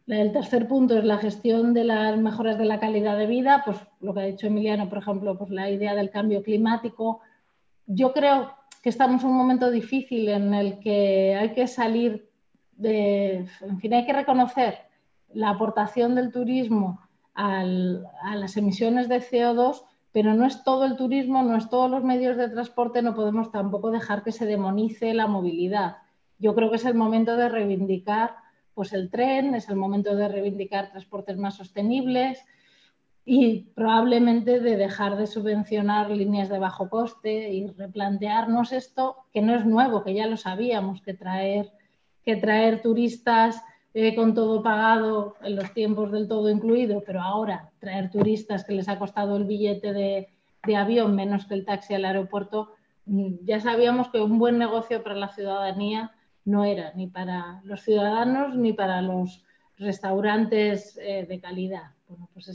El tercer punto es la gestión de las mejoras de la calidad de vida, pues lo que ha dicho Emiliano, por ejemplo, pues la idea del cambio climático. Yo creo que estamos en un momento difícil en el que hay que salir en fin, hay que reconocer la aportación del turismo a las emisiones de CO2, pero no es todo el turismo, no es todos los medios de transporte, no podemos tampoco dejar que se demonice la movilidad. Yo creo que es el momento de reivindicar pues el tren, es el momento de reivindicar transportes más sostenibles y probablemente de dejar de subvencionar líneas de bajo coste y replantearnos esto, que no es nuevo, que ya lo sabíamos, que traer turistas con todo pagado en los tiempos del todo incluido, pero ahora traer turistas que les ha costado el billete de avión menos que el taxi al aeropuerto, ya sabíamos que un buen negocio para la ciudadanía no era ni para los ciudadanos ni para los restaurantes de calidad. Bueno, pues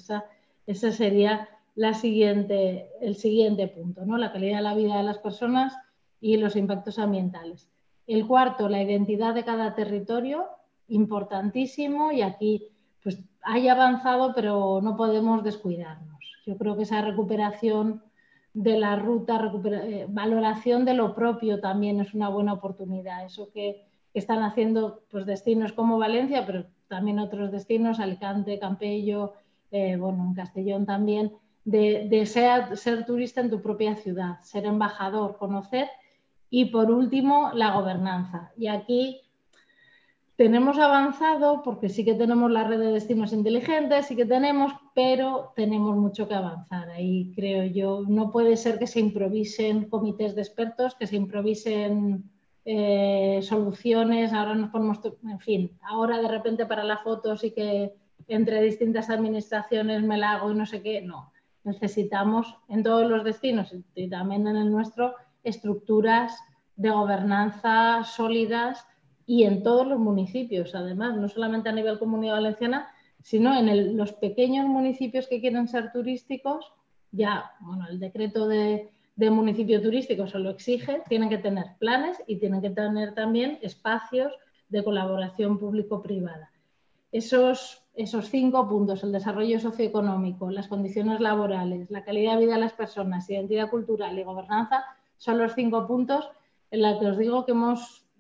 ese sería el siguiente punto, ¿no? La calidad de la vida de las personas y los impactos ambientales. El cuarto, la identidad de cada territorio, importantísimo, y aquí pues hay avanzado, pero no podemos descuidarnos. Yo creo que esa recuperación de la ruta, valoración de lo propio también es una buena oportunidad. Eso que están haciendo pues, destinos como Valencia, pero también otros destinos, Alicante, Campello, bueno, en Castellón también, de ser turista en tu propia ciudad, ser embajador, conocer. Y por último, la gobernanza. Y aquí tenemos avanzado porque sí que tenemos la red de destinos inteligentes, sí que tenemos, pero tenemos mucho que avanzar. Ahí creo yo, no puede ser que se improvisen comités de expertos, que se improvisen soluciones, ahora nos ponemos, en fin, ahora de repente para la foto sí que entre distintas administraciones me la hago y no sé qué, no. Necesitamos en todos los destinos y también en el nuestro estructuras de gobernanza sólidas y en todos los municipios, además, no solamente a nivel Comunidad Valenciana, sino en los pequeños municipios que quieren ser turísticos, ya, bueno, el decreto de municipio turístico se lo exige, tienen que tener planes y tienen que tener también espacios de colaboración público-privada. Esos 5 puntos, el desarrollo socioeconómico, las condiciones laborales, la calidad de vida de las personas, identidad cultural y gobernanza, son los 5 puntos en los que os digo que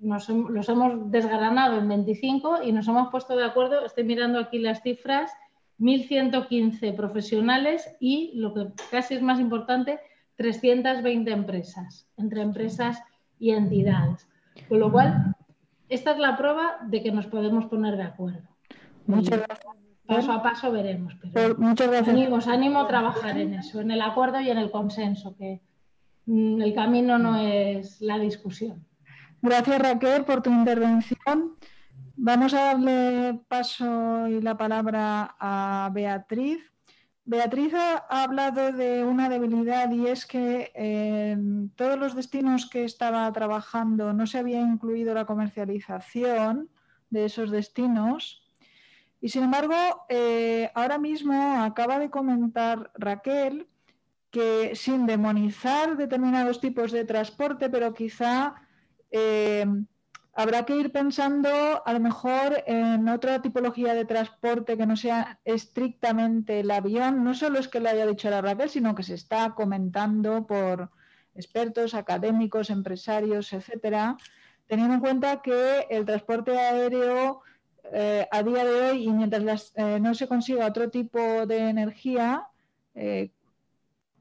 los hemos desgranado en 25 y nos hemos puesto de acuerdo. Estoy mirando aquí las cifras, 1.115 profesionales y, lo que casi es más importante, 320 empresas, entre empresas y entidades. Con lo cual, esta es la prueba de que nos podemos poner de acuerdo. Muchas gracias. Paso a paso veremos, pero muchas gracias. Os animo a trabajar en eso, en el acuerdo y en el consenso, que el camino no es la discusión. Gracias, Raquel, por tu intervención. Vamos a darle paso y la palabra a Beatriz. Beatriz ha hablado de una debilidad y es que en todos los destinos que estaba trabajando no se había incluido la comercialización de esos destinos. Y sin embargo, ahora mismo acaba de comentar Raquel que sin demonizar determinados tipos de transporte, pero quizá habrá que ir pensando a lo mejor en otra tipología de transporte que no sea estrictamente el avión. No solo es que lo haya dicho la Raquel, sino que se está comentando por expertos, académicos, empresarios, etcétera, teniendo en cuenta que el transporte aéreo a día de hoy, y mientras no se consiga otro tipo de energía,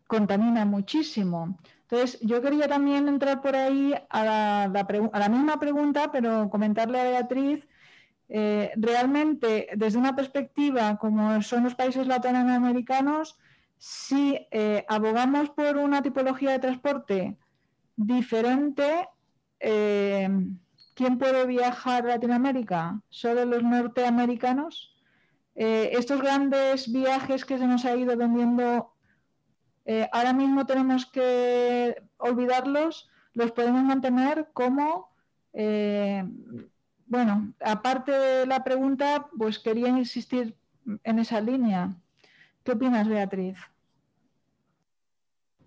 contamina muchísimo. Entonces, yo quería también entrar por ahí a la misma pregunta, pero comentarle a Beatriz, realmente desde una perspectiva como son los países latinoamericanos, si abogamos por una tipología de transporte diferente, ¿quién puede viajar a Latinoamérica? ¿Solo los norteamericanos? Estos grandes viajes que se nos ha ido vendiendo, ahora mismo tenemos que olvidarlos, los podemos mantener como, bueno, aparte de la pregunta, pues quería insistir en esa línea. ¿Qué opinas, Beatriz?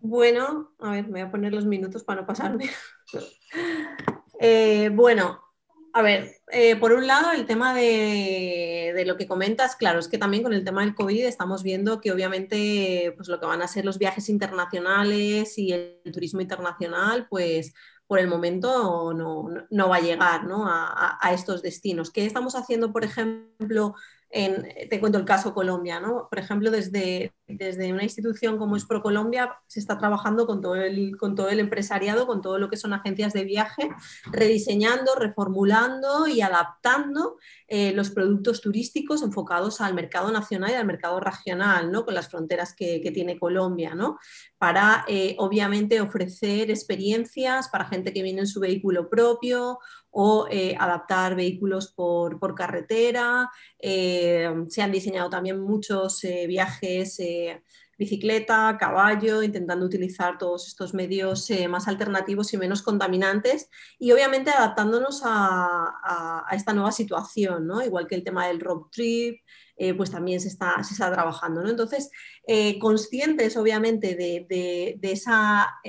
Bueno, a ver, me voy a poner los minutos para no pasarme. Bueno, a ver, por un lado el tema de lo que comentas, claro, es que también con el tema del COVID estamos viendo que obviamente pues lo que van a ser los viajes internacionales y el turismo internacional, pues por el momento no va a llegar, ¿no? a estos destinos. ¿Qué estamos haciendo, por ejemplo? Te cuento el caso Colombia, ¿no? Por ejemplo, desde una institución como es ProColombia se está trabajando con todo el empresariado, con todo lo que son agencias de viaje, rediseñando, reformulando y adaptando los productos turísticos enfocados al mercado nacional y al mercado regional, ¿no? Con las fronteras que tiene Colombia, ¿no? Para obviamente ofrecer experiencias para gente que viene en su vehículo propio o adaptar vehículos por carretera. Se han diseñado también muchos viajes bicicleta, caballo, intentando utilizar todos estos medios más alternativos y menos contaminantes y obviamente adaptándonos a esta nueva situación, ¿no? Igual que el tema del road trip, pues también se está trabajando, ¿no? Entonces, conscientes obviamente de esa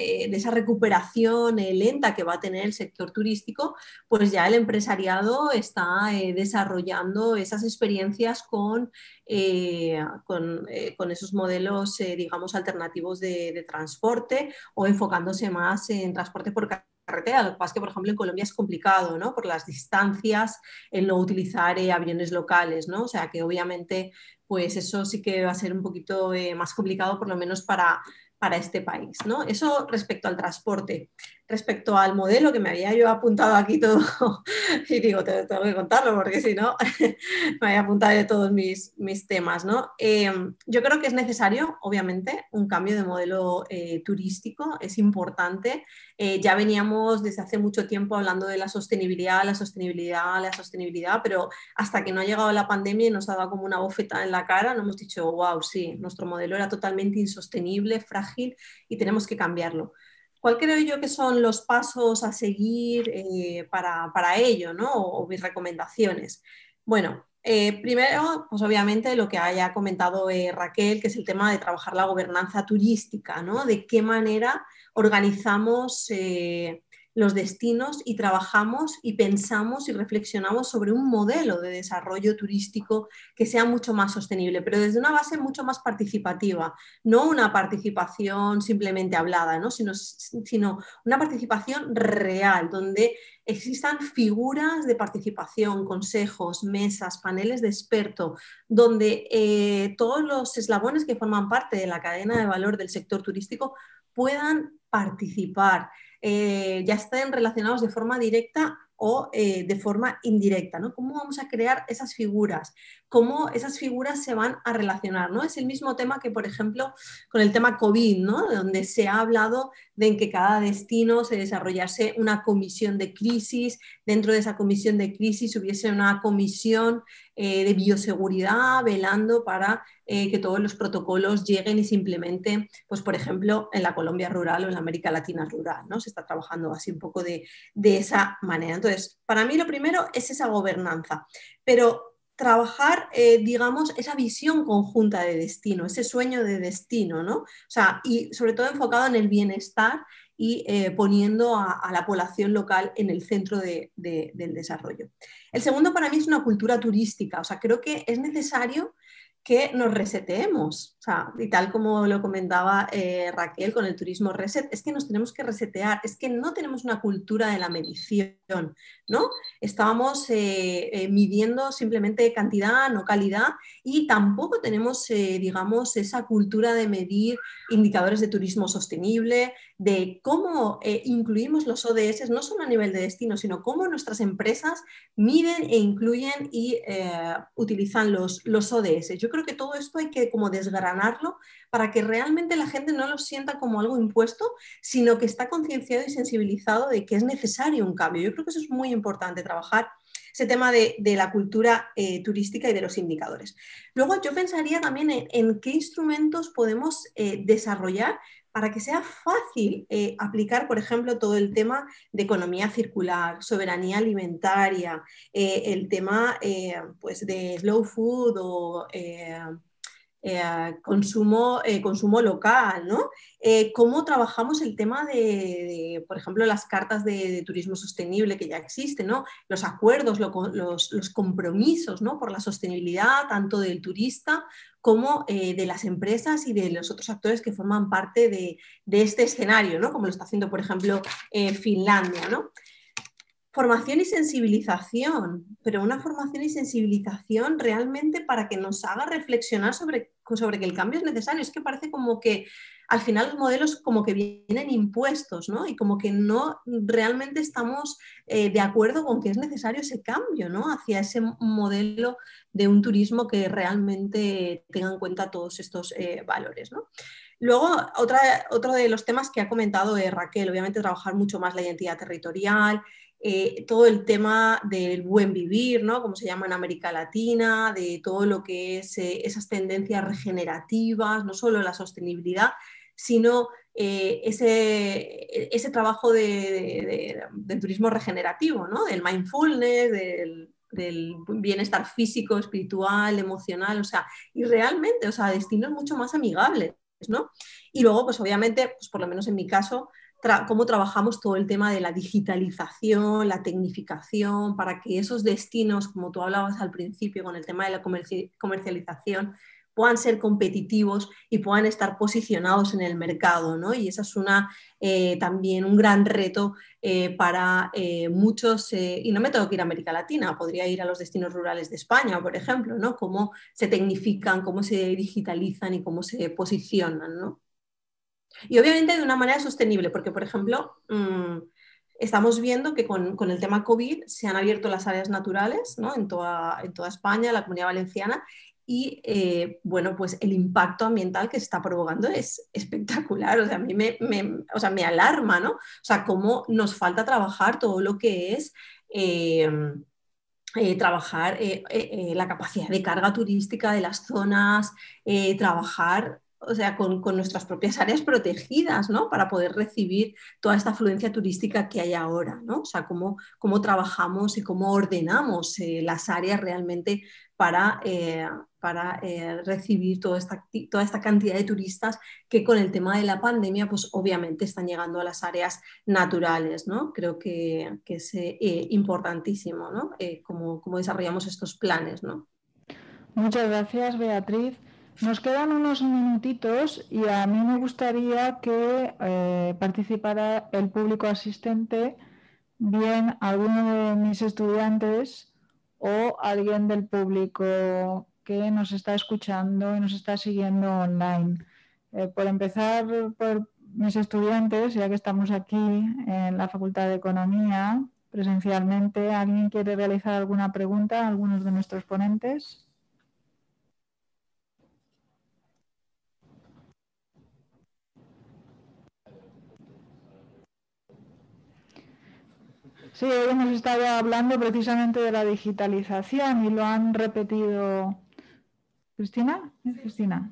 recuperación lenta que va a tener el sector turístico, pues ya el empresariado está desarrollando esas experiencias con esos modelos, digamos, alternativos de transporte o enfocándose más en transporte por carretera. Lo que pasa es que, por ejemplo, en Colombia es complicado, ¿no? Por las distancias, el no utilizar aviones locales, ¿no? O sea que obviamente, pues eso sí que va a ser un poquito más complicado, por lo menos para este país, ¿no? Eso respecto al transporte. Respecto al modelo, que me había yo apuntado aquí todo, y digo, tengo que contarlo porque si no, me había apuntado de todos mis temas, ¿no? Yo creo que es necesario, obviamente, un cambio de modelo turístico, es importante. Ya veníamos desde hace mucho tiempo hablando de la sostenibilidad, pero hasta que no ha llegado la pandemia y nos ha dado como una bofetada en la cara, no hemos dicho, wow, sí, nuestro modelo era totalmente insostenible, frágil y tenemos que cambiarlo. ¿Cuál creo yo que son los pasos a seguir para ello, ¿no? O mis recomendaciones? Bueno, primero, pues obviamente lo que haya comentado Raquel, que es el tema de trabajar la gobernanza turística, ¿no? De qué manera organizamos los destinos y trabajamos y pensamos y reflexionamos sobre un modelo de desarrollo turístico que sea mucho más sostenible, pero desde una base mucho más participativa, no una participación simplemente hablada, ¿no? sino una participación real, donde existan figuras de participación, consejos, mesas, paneles de expertos, donde todos los eslabones que forman parte de la cadena de valor del sector turístico puedan participar, ya estén relacionados de forma directa o de forma indirecta, ¿no? ¿Cómo vamos a crear esas figuras? ¿Cómo esas figuras se van a relacionar? ¿No? Es el mismo tema que, por ejemplo, con el tema COVID, ¿no? Donde se ha hablado de en que cada destino se desarrollase una comisión de crisis, dentro de esa comisión de crisis hubiese una comisión de bioseguridad velando para que todos los protocolos lleguen y se implementen, pues por ejemplo, en la Colombia rural o en la América Latina rural, ¿no? Se está trabajando así un poco de esa manera. Entonces, para mí lo primero es esa gobernanza, pero trabajar, digamos, esa visión conjunta de destino, ese sueño de destino, ¿no? O sea, y sobre todo enfocado en el bienestar y poniendo a la población local en el centro del desarrollo. El segundo para mí es una cultura turística, o sea, creo que es necesario que nos reseteemos, o sea, y tal como lo comentaba Raquel con el turismo reset, es que nos tenemos que resetear, es que no tenemos una cultura de la medición, ¿no? Estábamos midiendo simplemente cantidad, no calidad, y tampoco tenemos, digamos, esa cultura de medir indicadores de turismo sostenible, de cómo incluimos los ODS, no solo a nivel de destino, sino cómo nuestras empresas miden e incluyen y utilizan los ODS. Yo creo que todo esto hay que como desgranarlo para que realmente la gente no lo sienta como algo impuesto, sino que está concienciado y sensibilizado de que es necesario un cambio. Yo creo que eso es muy importante, trabajar ese tema de la cultura turística y de los indicadores. Luego yo pensaría también en qué instrumentos podemos desarrollar para que sea fácil aplicar, por ejemplo, todo el tema de economía circular, soberanía alimentaria, el tema pues de slow food o consumo local, ¿no? Cómo trabajamos el tema por ejemplo, las cartas de turismo sostenible que ya existen, ¿no? Los acuerdos, los compromisos, ¿no? Por la sostenibilidad, tanto del turista como de las empresas y de los otros actores que forman parte de este escenario, ¿no? Como lo está haciendo, por ejemplo, Finlandia, ¿no? Formación y sensibilización, pero una formación y sensibilización realmente para que nos haga reflexionar sobre que el cambio es necesario. Es que parece como que al final los modelos como que vienen impuestos, ¿no? Y como que no realmente estamos de acuerdo con que es necesario ese cambio, ¿no? Hacia ese modelo de un turismo que realmente tenga en cuenta todos estos valores, ¿no? Luego, otro de los temas que ha comentado Raquel, obviamente trabajar mucho más la identidad territorial, todo el tema del buen vivir, ¿no? Como se llama en América Latina, de todo lo que es esas tendencias regenerativas, no solo la sostenibilidad, sino ese trabajo del turismo regenerativo, ¿no? Del mindfulness, del bienestar físico, espiritual, emocional, o sea, y realmente, o sea, destinos mucho más amigables, ¿no? Y luego, pues obviamente, pues por lo menos en mi caso, cómo trabajamos todo el tema de la digitalización, la tecnificación, para que esos destinos, como tú hablabas al principio con el tema de la comercialización, puedan ser competitivos y puedan estar posicionados en el mercado, ¿no? Y esa es también un gran reto para muchos, y no me tengo que ir a América Latina, podría ir a los destinos rurales de España, por ejemplo, ¿no? Cómo se tecnifican, cómo se digitalizan y cómo se posicionan, ¿no? Y obviamente de una manera sostenible, porque, por ejemplo, estamos viendo que con el tema COVID se han abierto las áreas naturales, ¿no? en toda España, la Comunidad Valenciana, y bueno, pues el impacto ambiental que se está provocando es espectacular, o sea, a mí me alarma, ¿no? O sea, cómo nos falta trabajar todo lo que es trabajar la capacidad de carga turística de las zonas, trabajar, o sea, con nuestras propias áreas protegidas, ¿no? Para poder recibir toda esta afluencia turística que hay ahora, ¿no? O sea, cómo trabajamos y cómo ordenamos las áreas realmente para recibir toda esta cantidad de turistas que con el tema de la pandemia, pues obviamente están llegando a las áreas naturales, ¿no? Creo que es importantísimo, ¿no? Cómo desarrollamos estos planes, ¿no? Muchas gracias, Beatriz. Nos quedan unos minutitos y a mí me gustaría que participara el público asistente, bien alguno de mis estudiantes o alguien del público que nos está escuchando y nos está siguiendo online. Por empezar por mis estudiantes, ya que estamos aquí en la Facultad de Economía presencialmente, ¿alguien quiere realizar alguna pregunta a algunos de nuestros ponentes? Sí, hoy hemos estado hablando precisamente de la digitalización y lo han repetido. ¿Cristina? Cristina.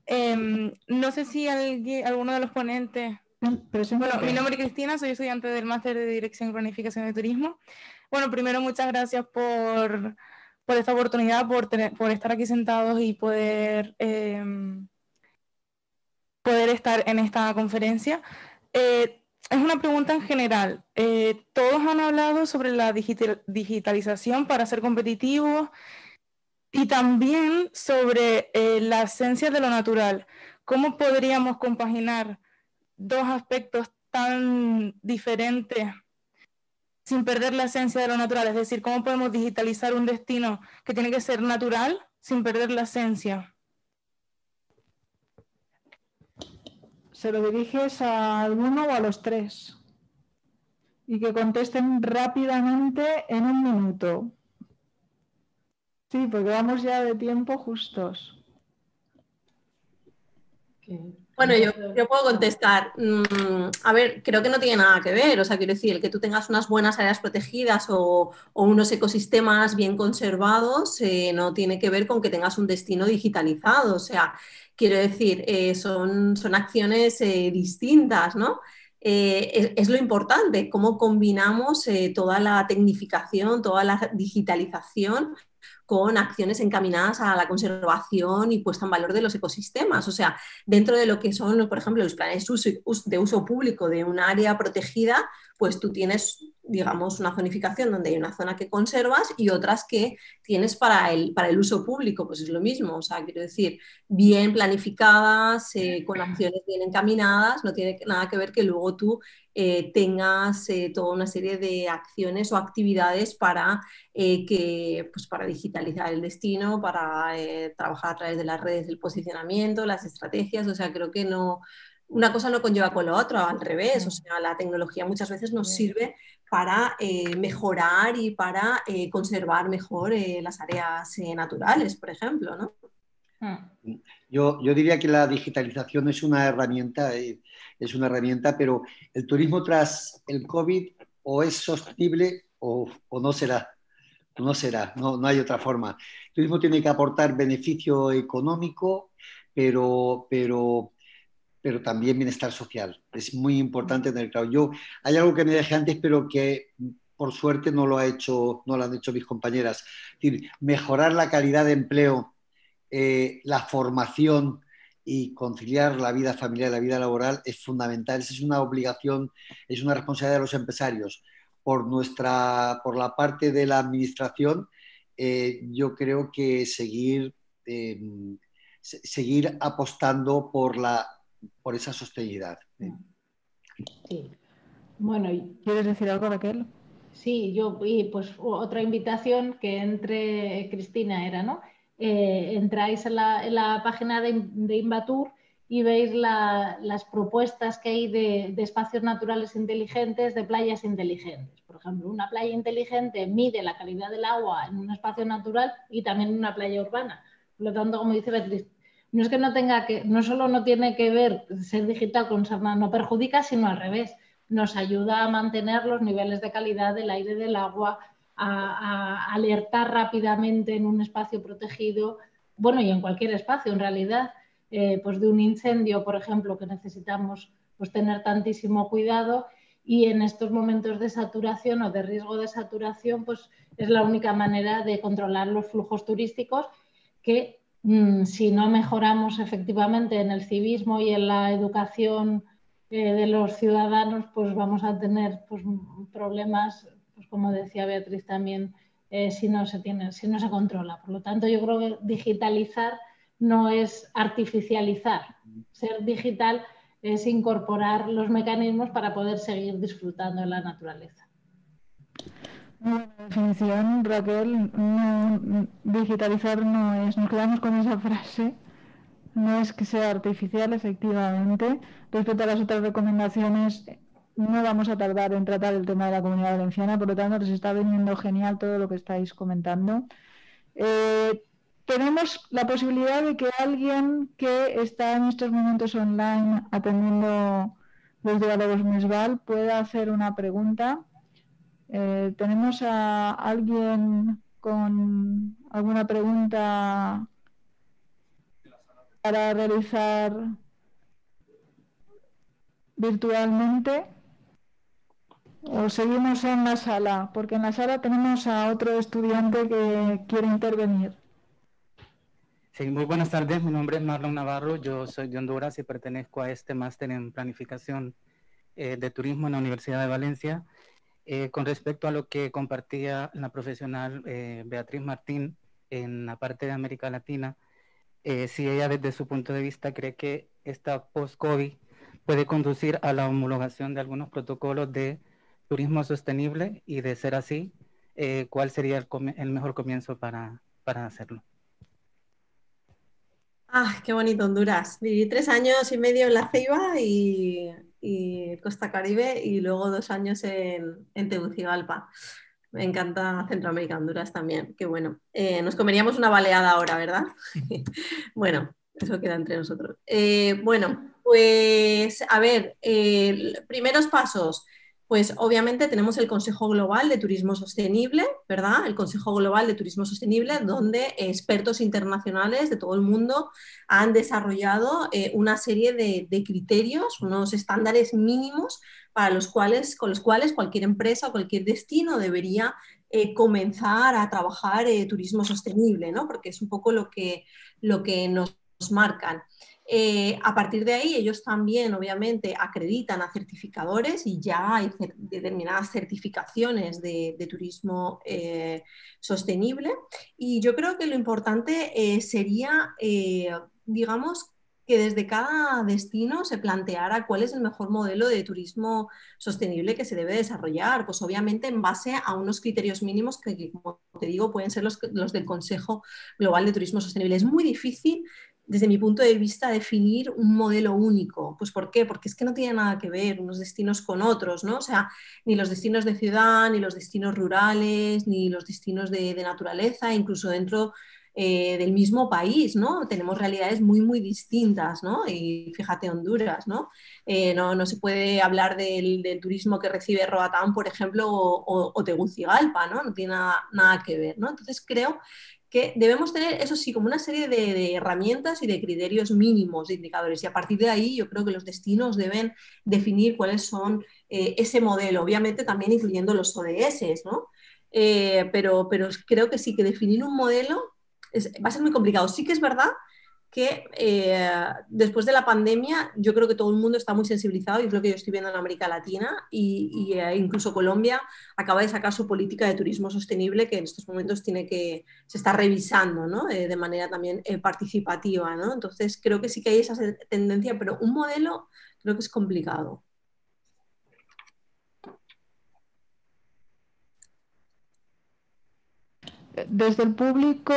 No sé si alguno de los ponentes... Bueno, mi nombre es Cristina, soy estudiante del Máster de Dirección y Planificación de Turismo. Bueno, primero muchas gracias por esta oportunidad, por estar aquí sentados y poder estar en esta conferencia. Es una pregunta en general. Todos han hablado sobre la digitalización para ser competitivos y también sobre la esencia de lo natural. ¿Cómo podríamos compaginar dos aspectos tan diferentes sin perder la esencia de lo natural? Es decir, ¿cómo podemos digitalizar un destino que tiene que ser natural sin perder la esencia? ¿Se lo diriges a alguno o a los tres? Y que contesten rápidamente en 1 minuto. Sí, porque vamos ya de tiempo justos. Bueno, yo puedo contestar. A ver, creo que no tiene nada que ver. O sea, quiero decir, el que tú tengas unas buenas áreas protegidas o unos ecosistemas bien conservados no tiene que ver con que tengas un destino digitalizado. O sea, quiero decir, son acciones distintas, ¿no? Es lo importante, cómo combinamos toda la tecnificación, toda la digitalización con acciones encaminadas a la conservación y puesta en valor de los ecosistemas. O sea, dentro de lo que son, por ejemplo, los planes de uso público de un área protegida, pues tú tienes, digamos, una zonificación donde hay una zona que conservas y otras que tienes para el uso público, pues es lo mismo. O sea, quiero decir, bien planificadas, con acciones bien encaminadas, no tiene nada que ver que luego tú tengas toda una serie de acciones o actividades para digitalizar el destino, para trabajar a través de las redes del posicionamiento, las estrategias. O sea, creo que no, una cosa no conlleva con la otra, al revés. O sea, la tecnología muchas veces nos sirve para mejorar y para conservar mejor las áreas naturales, por ejemplo, ¿no? Yo diría que la digitalización es una herramienta, pero el turismo tras el COVID o es sostenible o no será. No hay otra forma. El turismo tiene que aportar beneficio económico, pero también bienestar social. Es muy importante tener claro. Hay algo que me dejé antes, pero que por suerte no lo han hecho mis compañeras. Es decir, mejorar la calidad de empleo, la formación y conciliar la vida familiar y la vida laboral es fundamental. Esa es una obligación, es una responsabilidad de los empresarios. Por la parte de la administración, yo creo que seguir apostando por esa sostenibilidad. Sí. Bueno, ¿Quieres decir algo, Raquel? Sí, y pues otra invitación que entre Cristina era, ¿no? Entráis en la página de Invatur y veis las propuestas que hay de espacios naturales inteligentes, de playas inteligentes. Por ejemplo, una playa inteligente mide la calidad del agua en un espacio natural y también en una playa urbana. Por lo tanto, como dice Beatriz, no es que no solo no tiene que ver ser digital con ser no perjudica, sino al revés. Nos ayuda a mantener los niveles de calidad del aire, del agua, a alertar rápidamente en un espacio protegido, bueno, y en cualquier espacio en realidad, pues de un incendio, por ejemplo, que necesitamos pues tener tantísimo cuidado, y en estos momentos de saturación o de riesgo de saturación, pues es la única manera de controlar los flujos turísticos que si no mejoramos efectivamente en el civismo y en la educación de los ciudadanos, pues vamos a tener pues, problemas, pues como decía Beatriz también, si no se controla. Por lo tanto, yo creo que digitalizar no es artificializar. Ser digital es incorporar los mecanismos para poder seguir disfrutando de la naturaleza. Bueno, definición, Raquel, digitalizar no es, nos quedamos con esa frase, no es que sea artificial, efectivamente. Respecto a las otras recomendaciones, no vamos a tardar en tratar el tema de la Comunidad Valenciana, por lo tanto, les está viniendo genial todo lo que estáis comentando. Tenemos la posibilidad de que alguien que está en estos momentos online atendiendo los diálogos MESVAL pueda hacer una pregunta. ¿Tenemos a alguien con alguna pregunta para realizar virtualmente? o seguimos en la sala? Porque en la sala tenemos a otro estudiante que quiere intervenir. Sí, muy buenas tardes. Mi nombre es Marlon Navarro. Yo soy de Honduras y pertenezco a este máster en planificación de turismo en la Universidad de Valencia. Con respecto a lo que compartía la profesional Beatriz Martín en la parte de América Latina, si ella desde su punto de vista cree que esta post-COVID puede conducir a la homologación de algunos protocolos de turismo sostenible, y de ser así, ¿cuál sería el mejor comienzo para hacerlo? Ah, qué bonito Honduras. Viví 3 años y medio en La Ceiba y Costa Caribe y luego 2 años en Tegucigalpa. Me encanta Centroamérica, Honduras también. Qué bueno. Nos comeríamos una baleada ahora, ¿verdad? Bueno, eso queda entre nosotros. Bueno, pues a ver, primeros pasos. Pues obviamente tenemos el Consejo Global de Turismo Sostenible, ¿verdad? El Consejo Global de Turismo Sostenible, donde expertos internacionales de todo el mundo han desarrollado una serie de criterios, unos estándares mínimos con los cuales cualquier empresa o cualquier destino debería comenzar a trabajar turismo sostenible, ¿no? Porque es un poco lo que nos marcan. A partir de ahí, ellos también, obviamente, acreditan a certificadores y ya hay determinadas certificaciones de turismo sostenible. Y yo creo que lo importante sería, digamos, que desde cada destino se planteara cuál es el mejor modelo de turismo sostenible que se debe desarrollar, pues obviamente en base a unos criterios mínimos que como te digo, pueden ser los del Consejo Global de Turismo Sostenible. Es muy difícil desde mi punto de vista, definir un modelo único. Pues ¿por qué? Porque es que no tiene nada que ver unos destinos con otros, ¿no? O sea, ni los destinos de ciudad, ni los destinos rurales, ni los destinos de naturaleza, incluso dentro del mismo país, ¿no? Tenemos realidades muy, muy distintas, ¿no? Y fíjate Honduras, ¿no? No se puede hablar del turismo que recibe Roatán, por ejemplo, o Tegucigalpa, ¿no? No tiene nada que ver, ¿no? Entonces creo que debemos tener, eso sí, como una serie de herramientas y de criterios mínimos de indicadores. Y a partir de ahí yo creo que los destinos deben definir cuáles son ese modelo, obviamente también incluyendo los ODS, ¿no? Pero creo que sí, que definir un modelo va a ser muy complicado. Sí que es verdad que después de la pandemia yo creo que todo el mundo está muy sensibilizado y es lo que yo estoy viendo en América Latina y incluso Colombia acaba de sacar su política de turismo sostenible que en estos momentos se está revisando, ¿no? De manera también participativa, ¿no? Entonces creo que sí que hay esa tendencia, pero un modelo creo que es complicado. Desde el público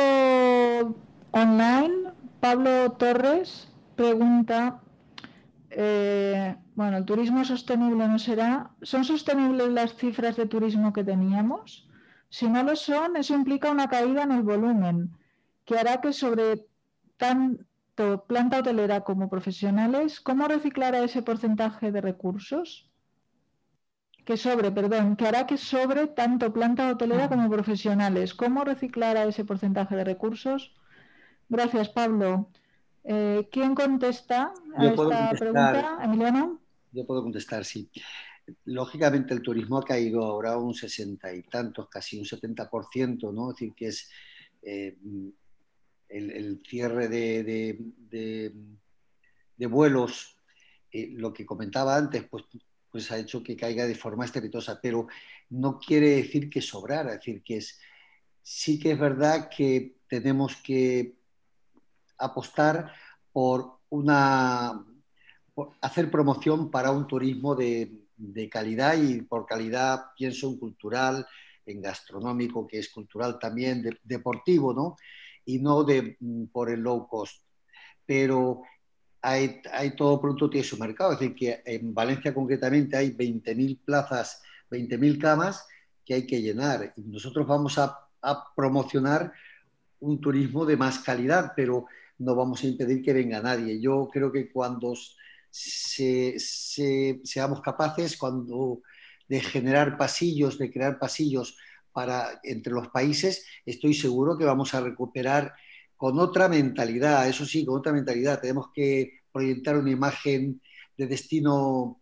online, Pablo Torres pregunta, bueno, ¿el turismo sostenible no será? ¿Son sostenibles las cifras de turismo que teníamos? Si no lo son, eso implica una caída en el volumen, que hará que sobre tanto planta hotelera como profesionales, ¿cómo reciclar a ese porcentaje de recursos? Que hará que sobre tanto planta hotelera como profesionales. ¿Cómo reciclar a ese porcentaje de recursos? Gracias, Pablo. ¿Quién contesta a esta pregunta? ¿Emiliano? Yo puedo contestar, sí. Lógicamente el turismo ha caído ahora un 60 y tantos, casi un 70%, ¿no? Es decir, que es el cierre de vuelos, lo que comentaba antes, pues ha hecho que caiga de forma estrepitosa, pero no quiere decir que sobrara, es decir, que sí que es verdad que tenemos que apostar por hacer promoción para un turismo de calidad, y por calidad pienso en cultural, en gastronómico, que es cultural también, deportivo, ¿no? Y no por el low cost. Pero hay todo producto tiene su mercado, es decir, que en Valencia concretamente hay 20.000 plazas, 20.000 camas que hay que llenar. Y nosotros vamos a promocionar un turismo de más calidad, pero no vamos a impedir que venga nadie. Yo creo que cuando seamos capaces de generar pasillos, de crear pasillos entre los países, estoy seguro que vamos a recuperar con otra mentalidad, eso sí, con otra mentalidad. Tenemos que proyectar una imagen de destino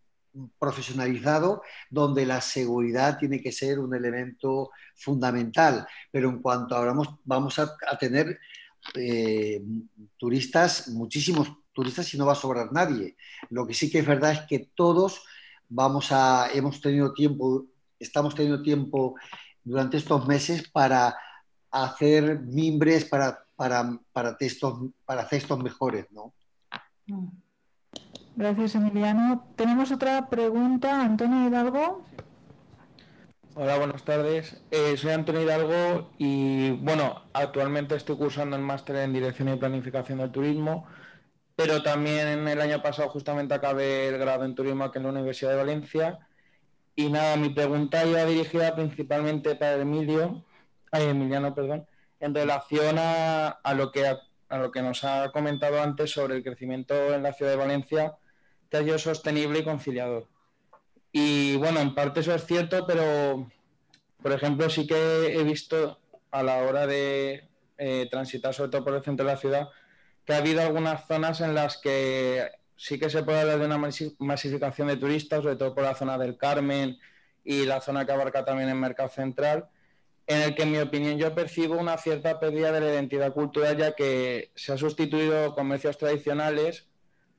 profesionalizado, donde la seguridad tiene que ser un elemento fundamental. Pero en cuanto ahora vamos a tener turistas, muchísimos turistas, y no va a sobrar nadie. Lo que sí que es verdad es que todos estamos teniendo tiempo durante estos meses para hacer mimbres, para textos mejores, ¿no? Gracias, Emiliano. Tenemos otra pregunta, Antonio Hidalgo. Hola, buenas tardes. Soy Antonio Hidalgo y, bueno, actualmente estoy cursando el máster en Dirección y Planificación del Turismo, pero también el año pasado justamente acabé el grado en Turismo aquí en la Universidad de Valencia. Y nada, mi pregunta iba dirigida principalmente para Emiliano, perdón, en relación a lo que nos ha comentado antes sobre el crecimiento en la ciudad de Valencia, que ha sido sostenible y conciliador. Y bueno, en parte eso es cierto, pero por ejemplo sí que he visto a la hora de transitar sobre todo por el centro de la ciudad que ha habido algunas zonas en las que sí que se puede hablar de una masificación de turistas, sobre todo por la zona del Carmen y la zona que abarca también el Mercado Central, en el que en mi opinión yo percibo una cierta pérdida de la identidad cultural, ya que se ha sustituido comercios tradicionales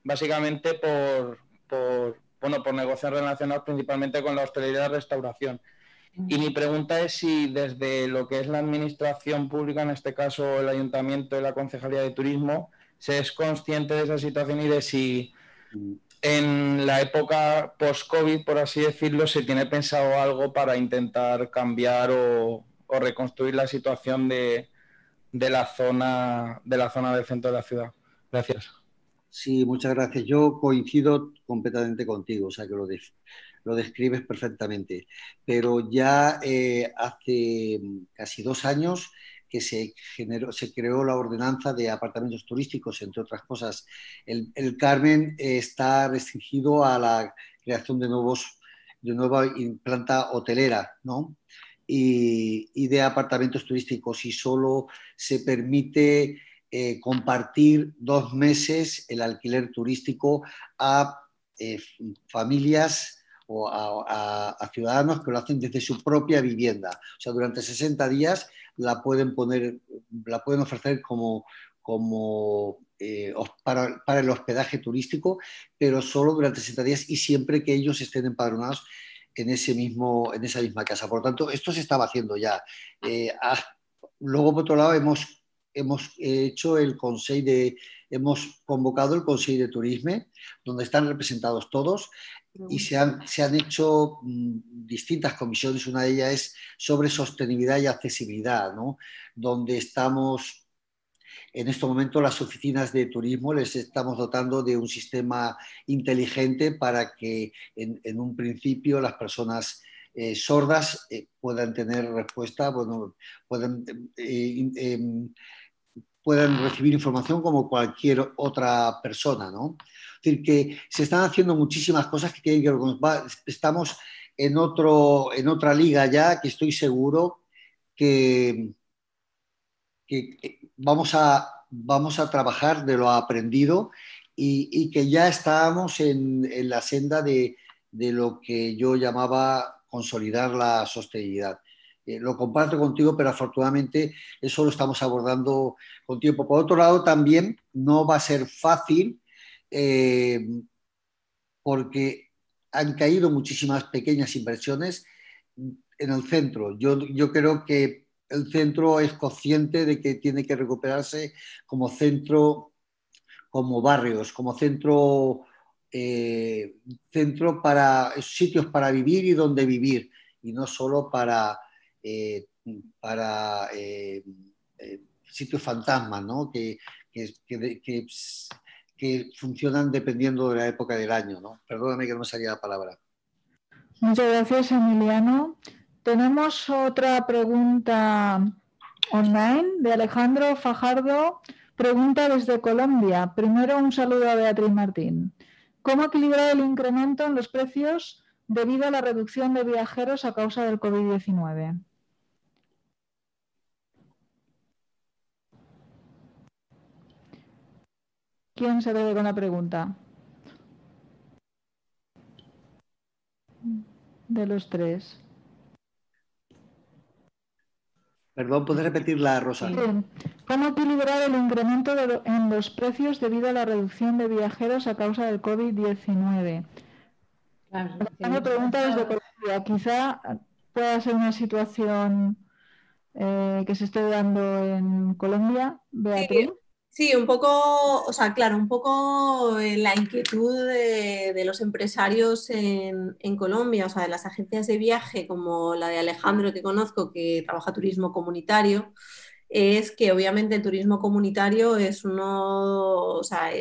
básicamente por negocios relacionados principalmente con la hostelería y la restauración. Y mi pregunta es si desde lo que es la administración pública, en este caso el Ayuntamiento y la Concejalía de Turismo, se es consciente de esa situación y de si en la época post-COVID, por así decirlo, se tiene pensado algo para intentar cambiar o reconstruir la situación de la zona del centro de la ciudad. Gracias. Sí, muchas gracias. Yo coincido completamente contigo, o sea que lo describes perfectamente. Pero ya hace casi 2 años que se creó la ordenanza de apartamentos turísticos, entre otras cosas. El Carmen está restringido a la creación de nueva planta hotelera, ¿no? Y de apartamentos turísticos, y solo se permite compartir 2 meses el alquiler turístico a familias o a ciudadanos que lo hacen desde su propia vivienda. O sea, durante 60 días la pueden ofrecer para el hospedaje turístico, pero solo durante 60 días y siempre que ellos estén empadronados en esa misma casa. Por lo tanto, esto se estaba haciendo ya. Luego, por otro lado, hemos convocado el Consejo de Turismo, donde están representados todos, y se han hecho distintas comisiones. Una de ellas es sobre sostenibilidad y accesibilidad, ¿no? Donde estamos, en este momento, las oficinas de turismo les estamos dotando de un sistema inteligente para que en un principio las personas sordas puedan tener respuesta, puedan recibir información como cualquier otra persona, ¿no? Es decir, que se están haciendo muchísimas cosas que tienen que ver con... Estamos en otra liga ya, que estoy seguro que vamos a trabajar de lo aprendido, y que ya estábamos en la senda de lo que yo llamaba consolidar la sostenibilidad. Lo comparto contigo, pero afortunadamente eso lo estamos abordando con tiempo. Por otro lado, también no va a ser fácil, porque han caído muchísimas pequeñas inversiones en el centro. Yo creo que el centro es consciente de que tiene que recuperarse como centro, como barrios, como centro para sitios para vivir y donde vivir, y no solo para sitios fantasmas, ¿no? Que funcionan dependiendo de la época del año, ¿no? Perdóname que no me salía la palabra. Muchas gracias, Emiliano. Tenemos otra pregunta online de Alejandro Fajardo. Pregunta desde Colombia. Primero, un saludo a Beatriz Martín. ¿Cómo equilibrar el incremento en los precios debido a la reducción de viajeros a causa del COVID-19? ¿Quién se debe con la pregunta? de los tres. Perdón, ¿puedes repetirla, Rosa? Sí. ¿Cómo equilibrar el incremento en los precios debido a la reducción de viajeros a causa del COVID-19? Claro, Una pregunta desde Colombia. Quizá pueda ser una situación que se esté dando en Colombia, Beatriz. Sí, un poco, o sea, claro, un poco la inquietud de los empresarios en Colombia, o sea, de las agencias de viaje como la de Alejandro que conozco, que trabaja turismo comunitario, es que obviamente el turismo comunitario es o sea,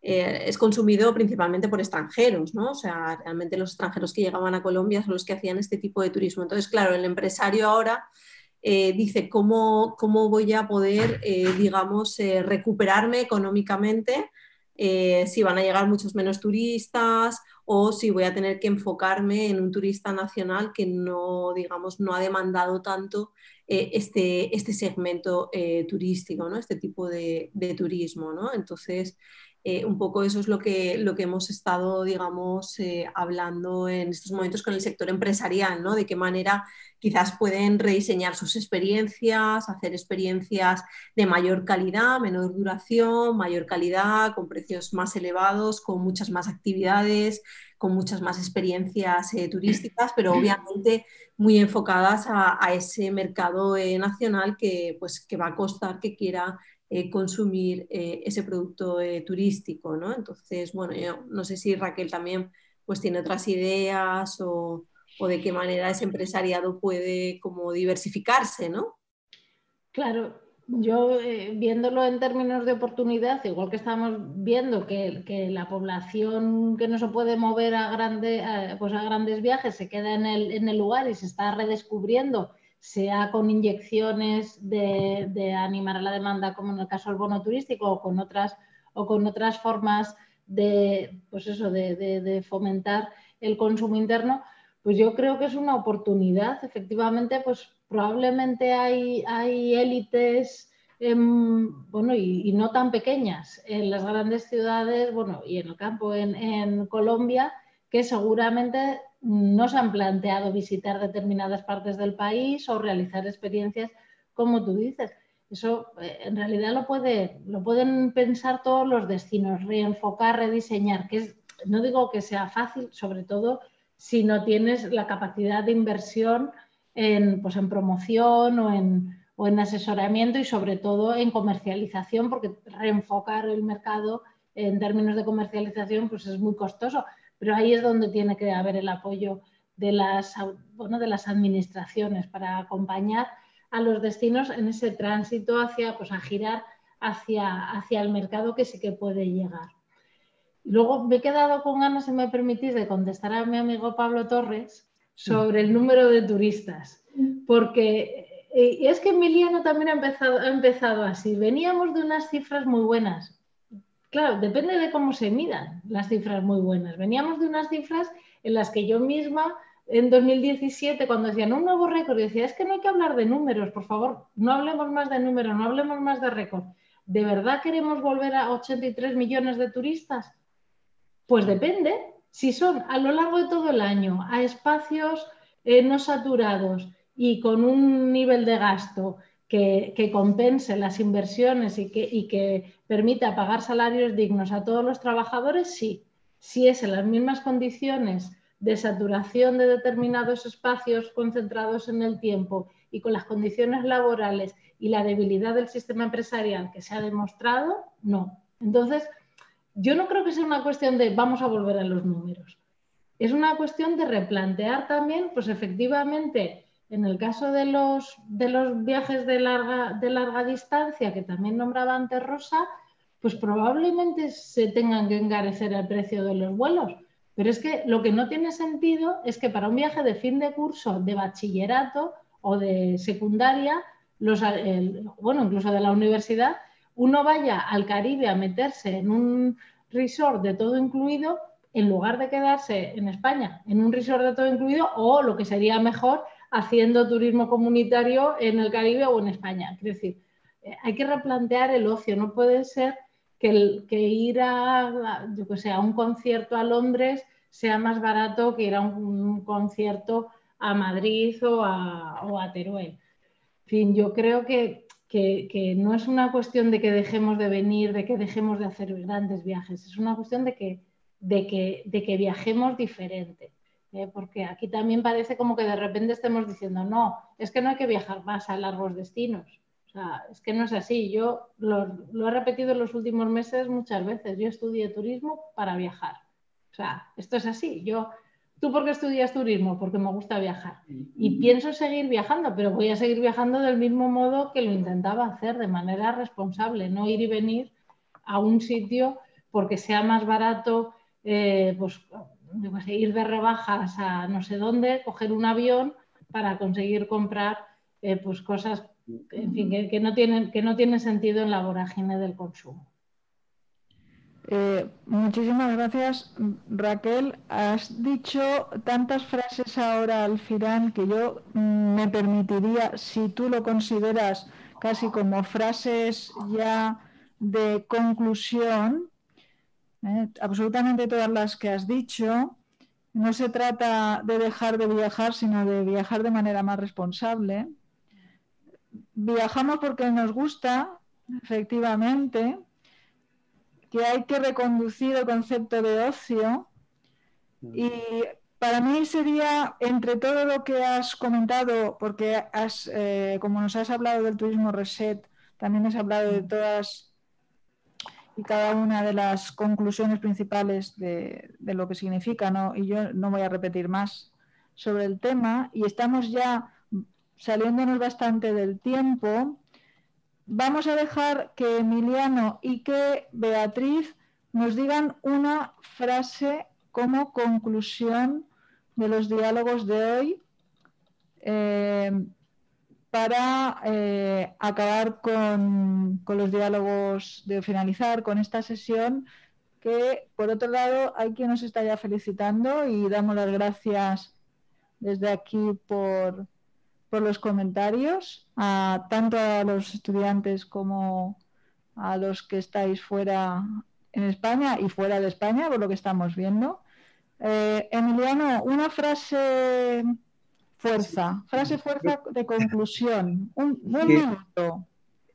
es consumido principalmente por extranjeros, ¿no? O sea, realmente los extranjeros que llegaban a Colombia son los que hacían este tipo de turismo. Entonces, claro, el empresario ahora dice cómo voy a poder, digamos, recuperarme económicamente si van a llegar muchos menos turistas o si voy a tener que enfocarme en un turista nacional que no, digamos, no ha demandado tanto este segmento turístico, ¿no? Este tipo de turismo, ¿no? Entonces, un poco eso es lo que hemos estado, digamos, hablando en estos momentos con el sector empresarial, ¿no? De qué manera quizás pueden rediseñar sus experiencias, hacer experiencias de mayor calidad, menor duración, mayor calidad, con precios más elevados, con muchas más actividades, con muchas más experiencias turísticas, pero obviamente muy enfocadas a ese mercado nacional que, pues, que va a costar que quiera consumir ese producto turístico, ¿no? Entonces, bueno, yo no sé si Raquel también pues tiene otras ideas o de qué manera ese empresariado puede como diversificarse, ¿no? Claro, yo viéndolo en términos de oportunidad, igual que estamos viendo que la población que no se puede mover pues a grandes viajes se queda en el lugar y se está redescubriendo, sea con inyecciones de animar a la demanda, como en el caso del bono turístico, o con otras formas pues eso, de fomentar el consumo interno, pues yo creo que es una oportunidad. Efectivamente, pues probablemente hay élites, bueno, y no tan pequeñas en las grandes ciudades, bueno, y en el campo en Colombia, que seguramente no se han planteado visitar determinadas partes del país o realizar experiencias como tú dices. Eso en realidad lo pueden pensar todos los destinos, reenfocar, rediseñar, no digo que sea fácil, sobre todo si no tienes la capacidad de inversión pues en promoción o en asesoramiento y sobre todo en comercialización, porque reenfocar el mercado en términos de comercialización pues es muy costoso, pero ahí es donde tiene que haber el apoyo de las administraciones para acompañar a los destinos en ese tránsito pues a girar hacia el mercado que sí que puede llegar. Luego me he quedado con ganas, si me permitís, de contestar a mi amigo Pablo Torres sobre el número de turistas, porque es que Emiliano también ha empezado así. Veníamos de unas cifras muy buenas. Claro, depende de cómo se midan las cifras muy buenas. Veníamos de unas cifras en las que yo misma, en 2017, cuando decían un nuevo récord, decía, es que no hay que hablar de números, por favor, no hablemos más de números, no hablemos más de récord. ¿De verdad queremos volver a 83 millones de turistas? Pues depende, si son a lo largo de todo el año a espacios no saturados y con un nivel de gasto que compense las inversiones y que permita pagar salarios dignos a todos los trabajadores, sí. Si es en las mismas condiciones de saturación de determinados espacios concentrados en el tiempo y con las condiciones laborales y la debilidad del sistema empresarial que se ha demostrado, no. Entonces, yo no creo que sea una cuestión de vamos a volver a los números. Es una cuestión de replantear también, pues efectivamente, en el caso de los viajes de larga distancia, que también nombraba antes Rosa, pues probablemente se tengan que encarecer el precio de los vuelos. Pero es que lo que no tiene sentido es que para un viaje de fin de curso, de bachillerato o de secundaria, bueno, incluso de la universidad, uno vaya al Caribe a meterse en un resort de todo incluido en lugar de quedarse en España en un resort de todo incluido o lo que sería mejor haciendo turismo comunitario en el Caribe o en España. Es decir, hay que replantear el ocio. No puede ser que ir a un concierto a Londres sea más barato que ir a un concierto a Madrid o a Teruel. En fin, yo creo que no es una cuestión de que dejemos de venir, de que dejemos de hacer grandes viajes, es una cuestión de que viajemos diferente. Porque aquí también parece como que de repente estemos diciendo, no, es que no hay que viajar más a largos destinos. O sea, es que no es así. Yo lo he repetido en los últimos meses muchas veces. Yo estudié turismo para viajar. O sea, esto es así. ¿Tú por qué estudias turismo? Porque me gusta viajar. Y pienso seguir viajando, pero voy a seguir viajando del mismo modo que lo intentaba hacer, de manera responsable, no ir y venir a un sitio porque sea más barato, pues ir de rebajas a no sé dónde, coger un avión para conseguir comprar pues cosas, en fin, que no tienen sentido en la vorágine del consumo. Muchísimas gracias, Raquel. Has dicho tantas frases ahora al final que yo me permitiría, si tú lo consideras casi como frases ya de conclusión, absolutamente todas las que has dicho. No se trata de dejar de viajar, sino de viajar de manera más responsable. Viajamos porque nos gusta, efectivamente, que hay que reconducir el concepto de ocio. Y para mí sería, entre todo lo que has comentado, porque como nos has hablado del turismo reset, también has hablado de todas y cada una de las conclusiones principales de lo que significa, ¿no? Y yo no voy a repetir más sobre el tema, y estamos ya saliéndonos bastante del tiempo. Vamos a dejar que Emiliano y que Beatriz nos digan una frase como conclusión de los diálogos de hoy, para acabar con los diálogos, de finalizar con esta sesión, que por otro lado hay quien nos está ya felicitando, y damos las gracias desde aquí por los comentarios, tanto a los estudiantes como a los que estáis fuera en España y fuera de España, por lo que estamos viendo. Emiliano, una frase fuerza de conclusión, un minuto.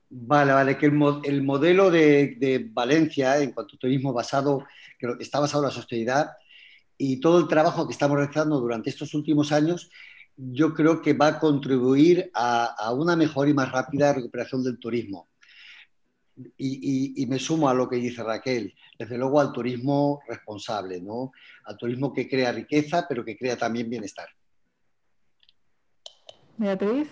Vale, que el modelo de Valencia en cuanto a turismo está basado en la sostenibilidad, y todo el trabajo que estamos realizando durante estos últimos años, yo creo que va a contribuir a una mejor y más rápida recuperación del turismo. Y me sumo a lo que dice Raquel, desde luego al turismo responsable, ¿no? Al turismo que crea riqueza, pero que crea también bienestar. Beatriz.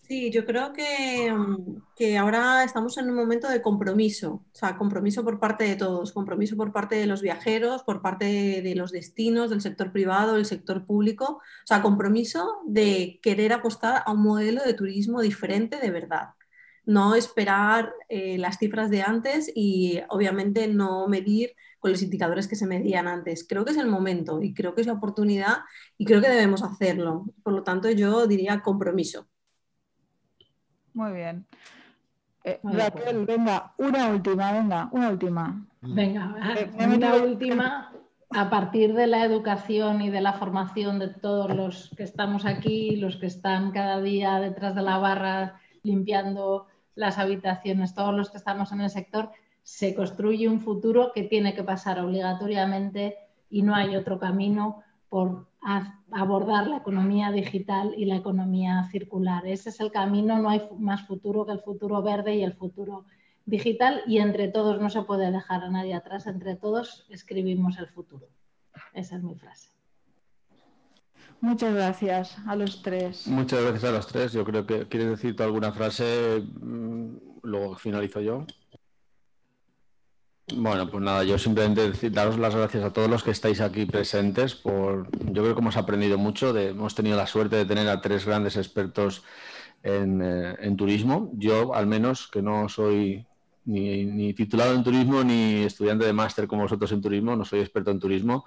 Sí, yo creo que ahora estamos en un momento de compromiso, o sea, compromiso por parte de todos, compromiso por parte de los viajeros, por parte de los destinos, del sector privado, del sector público, o sea, compromiso de querer apostar a un modelo de turismo diferente de verdad. No esperar las cifras de antes y obviamente no medir con los indicadores que se medían antes. Creo que es el momento y creo que es la oportunidad y creo que debemos hacerlo. Por lo tanto, yo diría compromiso. Muy bien. Raquel, venga, una última. Venga, una última. A partir de la educación y de la formación de todos los que estamos aquí, los que están cada día detrás de la barra limpiando las habitaciones, todos los que estamos en el sector, se construye un futuro que tiene que pasar obligatoriamente, y no hay otro camino, por abordar la economía digital y la economía circular. Ese es el camino, no hay más futuro que el futuro verde y el futuro digital, y entre todos no se puede dejar a nadie atrás, entre todos escribimos el futuro. Esa es mi frase. Muchas gracias a los tres. Muchas gracias a los tres. Yo creo que quieres decir tú alguna frase, luego finalizo yo. Bueno, pues nada, yo simplemente daros las gracias a todos los que estáis aquí presentes. Yo creo que hemos aprendido mucho, hemos tenido la suerte de tener a tres grandes expertos en turismo. Yo, al menos, que no soy ni titulado en turismo ni estudiante de máster como vosotros en turismo, no soy experto en turismo,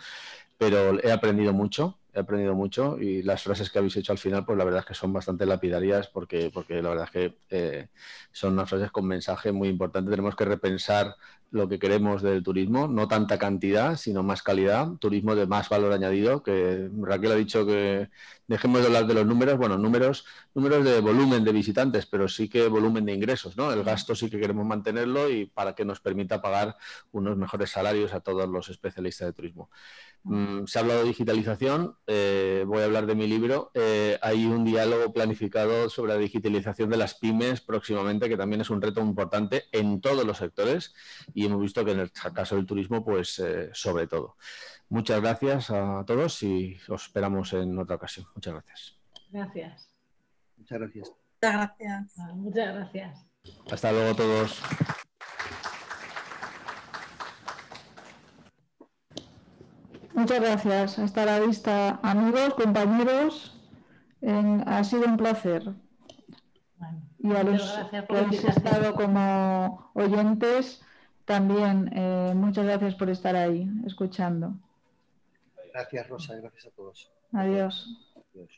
pero he aprendido mucho. he aprendido mucho y las frases que habéis hecho al final, pues la verdad es que son bastante lapidarias porque la verdad es que son unas frases con mensaje muy importante. Tenemos que repensar lo que queremos del turismo, no tanta cantidad, sino más calidad, turismo de más valor añadido, que Raquel ha dicho que dejemos de hablar de los números, bueno, números de volumen de visitantes, pero sí que volumen de ingresos, ¿no? El gasto sí que queremos mantenerlo y para que nos permita pagar unos mejores salarios a todos los especialistas de turismo. Se ha hablado de digitalización, voy a hablar de mi libro. Hay un diálogo planificado sobre la digitalización de las pymes próximamente, que también es un reto importante en todos los sectores y hemos visto que en el caso del turismo, pues sobre todo. Muchas gracias a todos y os esperamos en otra ocasión. Muchas gracias. Gracias. Muchas gracias. Muchas gracias. Muchas gracias. Hasta luego todos. Muchas gracias. Hasta la vista, amigos, compañeros. Ha sido un placer. Bueno, Y a los que habéis estado como oyentes, también muchas gracias por estar ahí, escuchando. Gracias, Rosa. Gracias a todos. Adiós. Adiós.